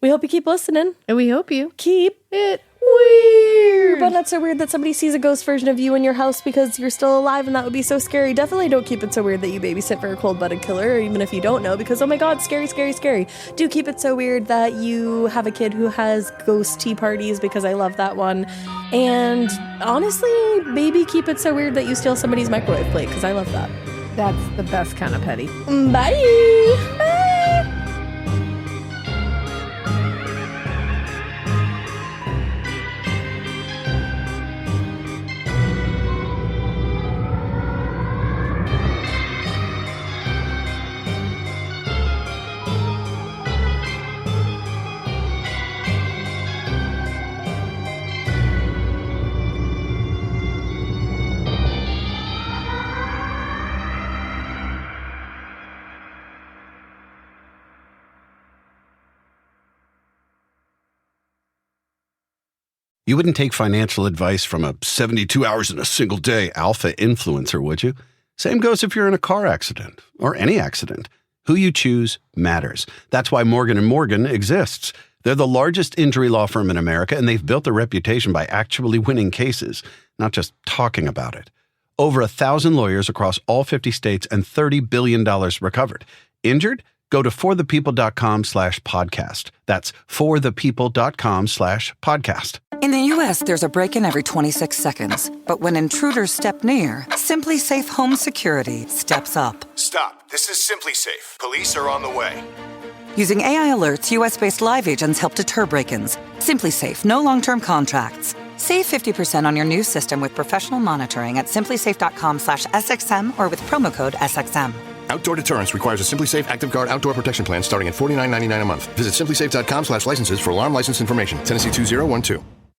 we hope you keep listening. And we hope you Keep it weird. But not so weird that somebody sees a ghost version of you in your house because you're still alive, and that would be so scary. Definitely don't keep it so weird that you babysit for a cold-blooded killer, or even if you don't know, because oh my God, scary, scary, scary. Do keep it so weird that you have a kid who has ghost tea parties, because I love that one. And honestly, maybe keep it so weird that you steal somebody's microwave plate, because I love that. That's the best kind of petty. Bye. Bye. You wouldn't take financial advice from a 72 hours in a single day alpha influencer, would you? Same goes if you're in a car accident or any accident. Who you choose matters. That's why Morgan & Morgan exists. They're the largest injury law firm in America, and they've built a reputation by actually winning cases, not just talking about it. Over 1,000 lawyers across all 50 states and $30 billion recovered. Injured? Go to forthepeople.com/podcast. That's forthepeople.com/podcast. In the U.S., there's a break-in every 26 seconds. But when intruders step near, Simply Safe Home Security steps up. Stop. This is Simply Safe. Police are on the way. Using AI alerts, U.S.-based live agents help deter break-ins. Simply Safe, no long-term contracts. Save 50% on your new system with professional monitoring at simplysafe.com/SXM or with promo code SXM. Outdoor deterrence requires a Simply Safe Active Guard outdoor protection plan starting at $49.99 a month. Visit simplysafe.com/licenses for alarm license information. Tennessee 2012.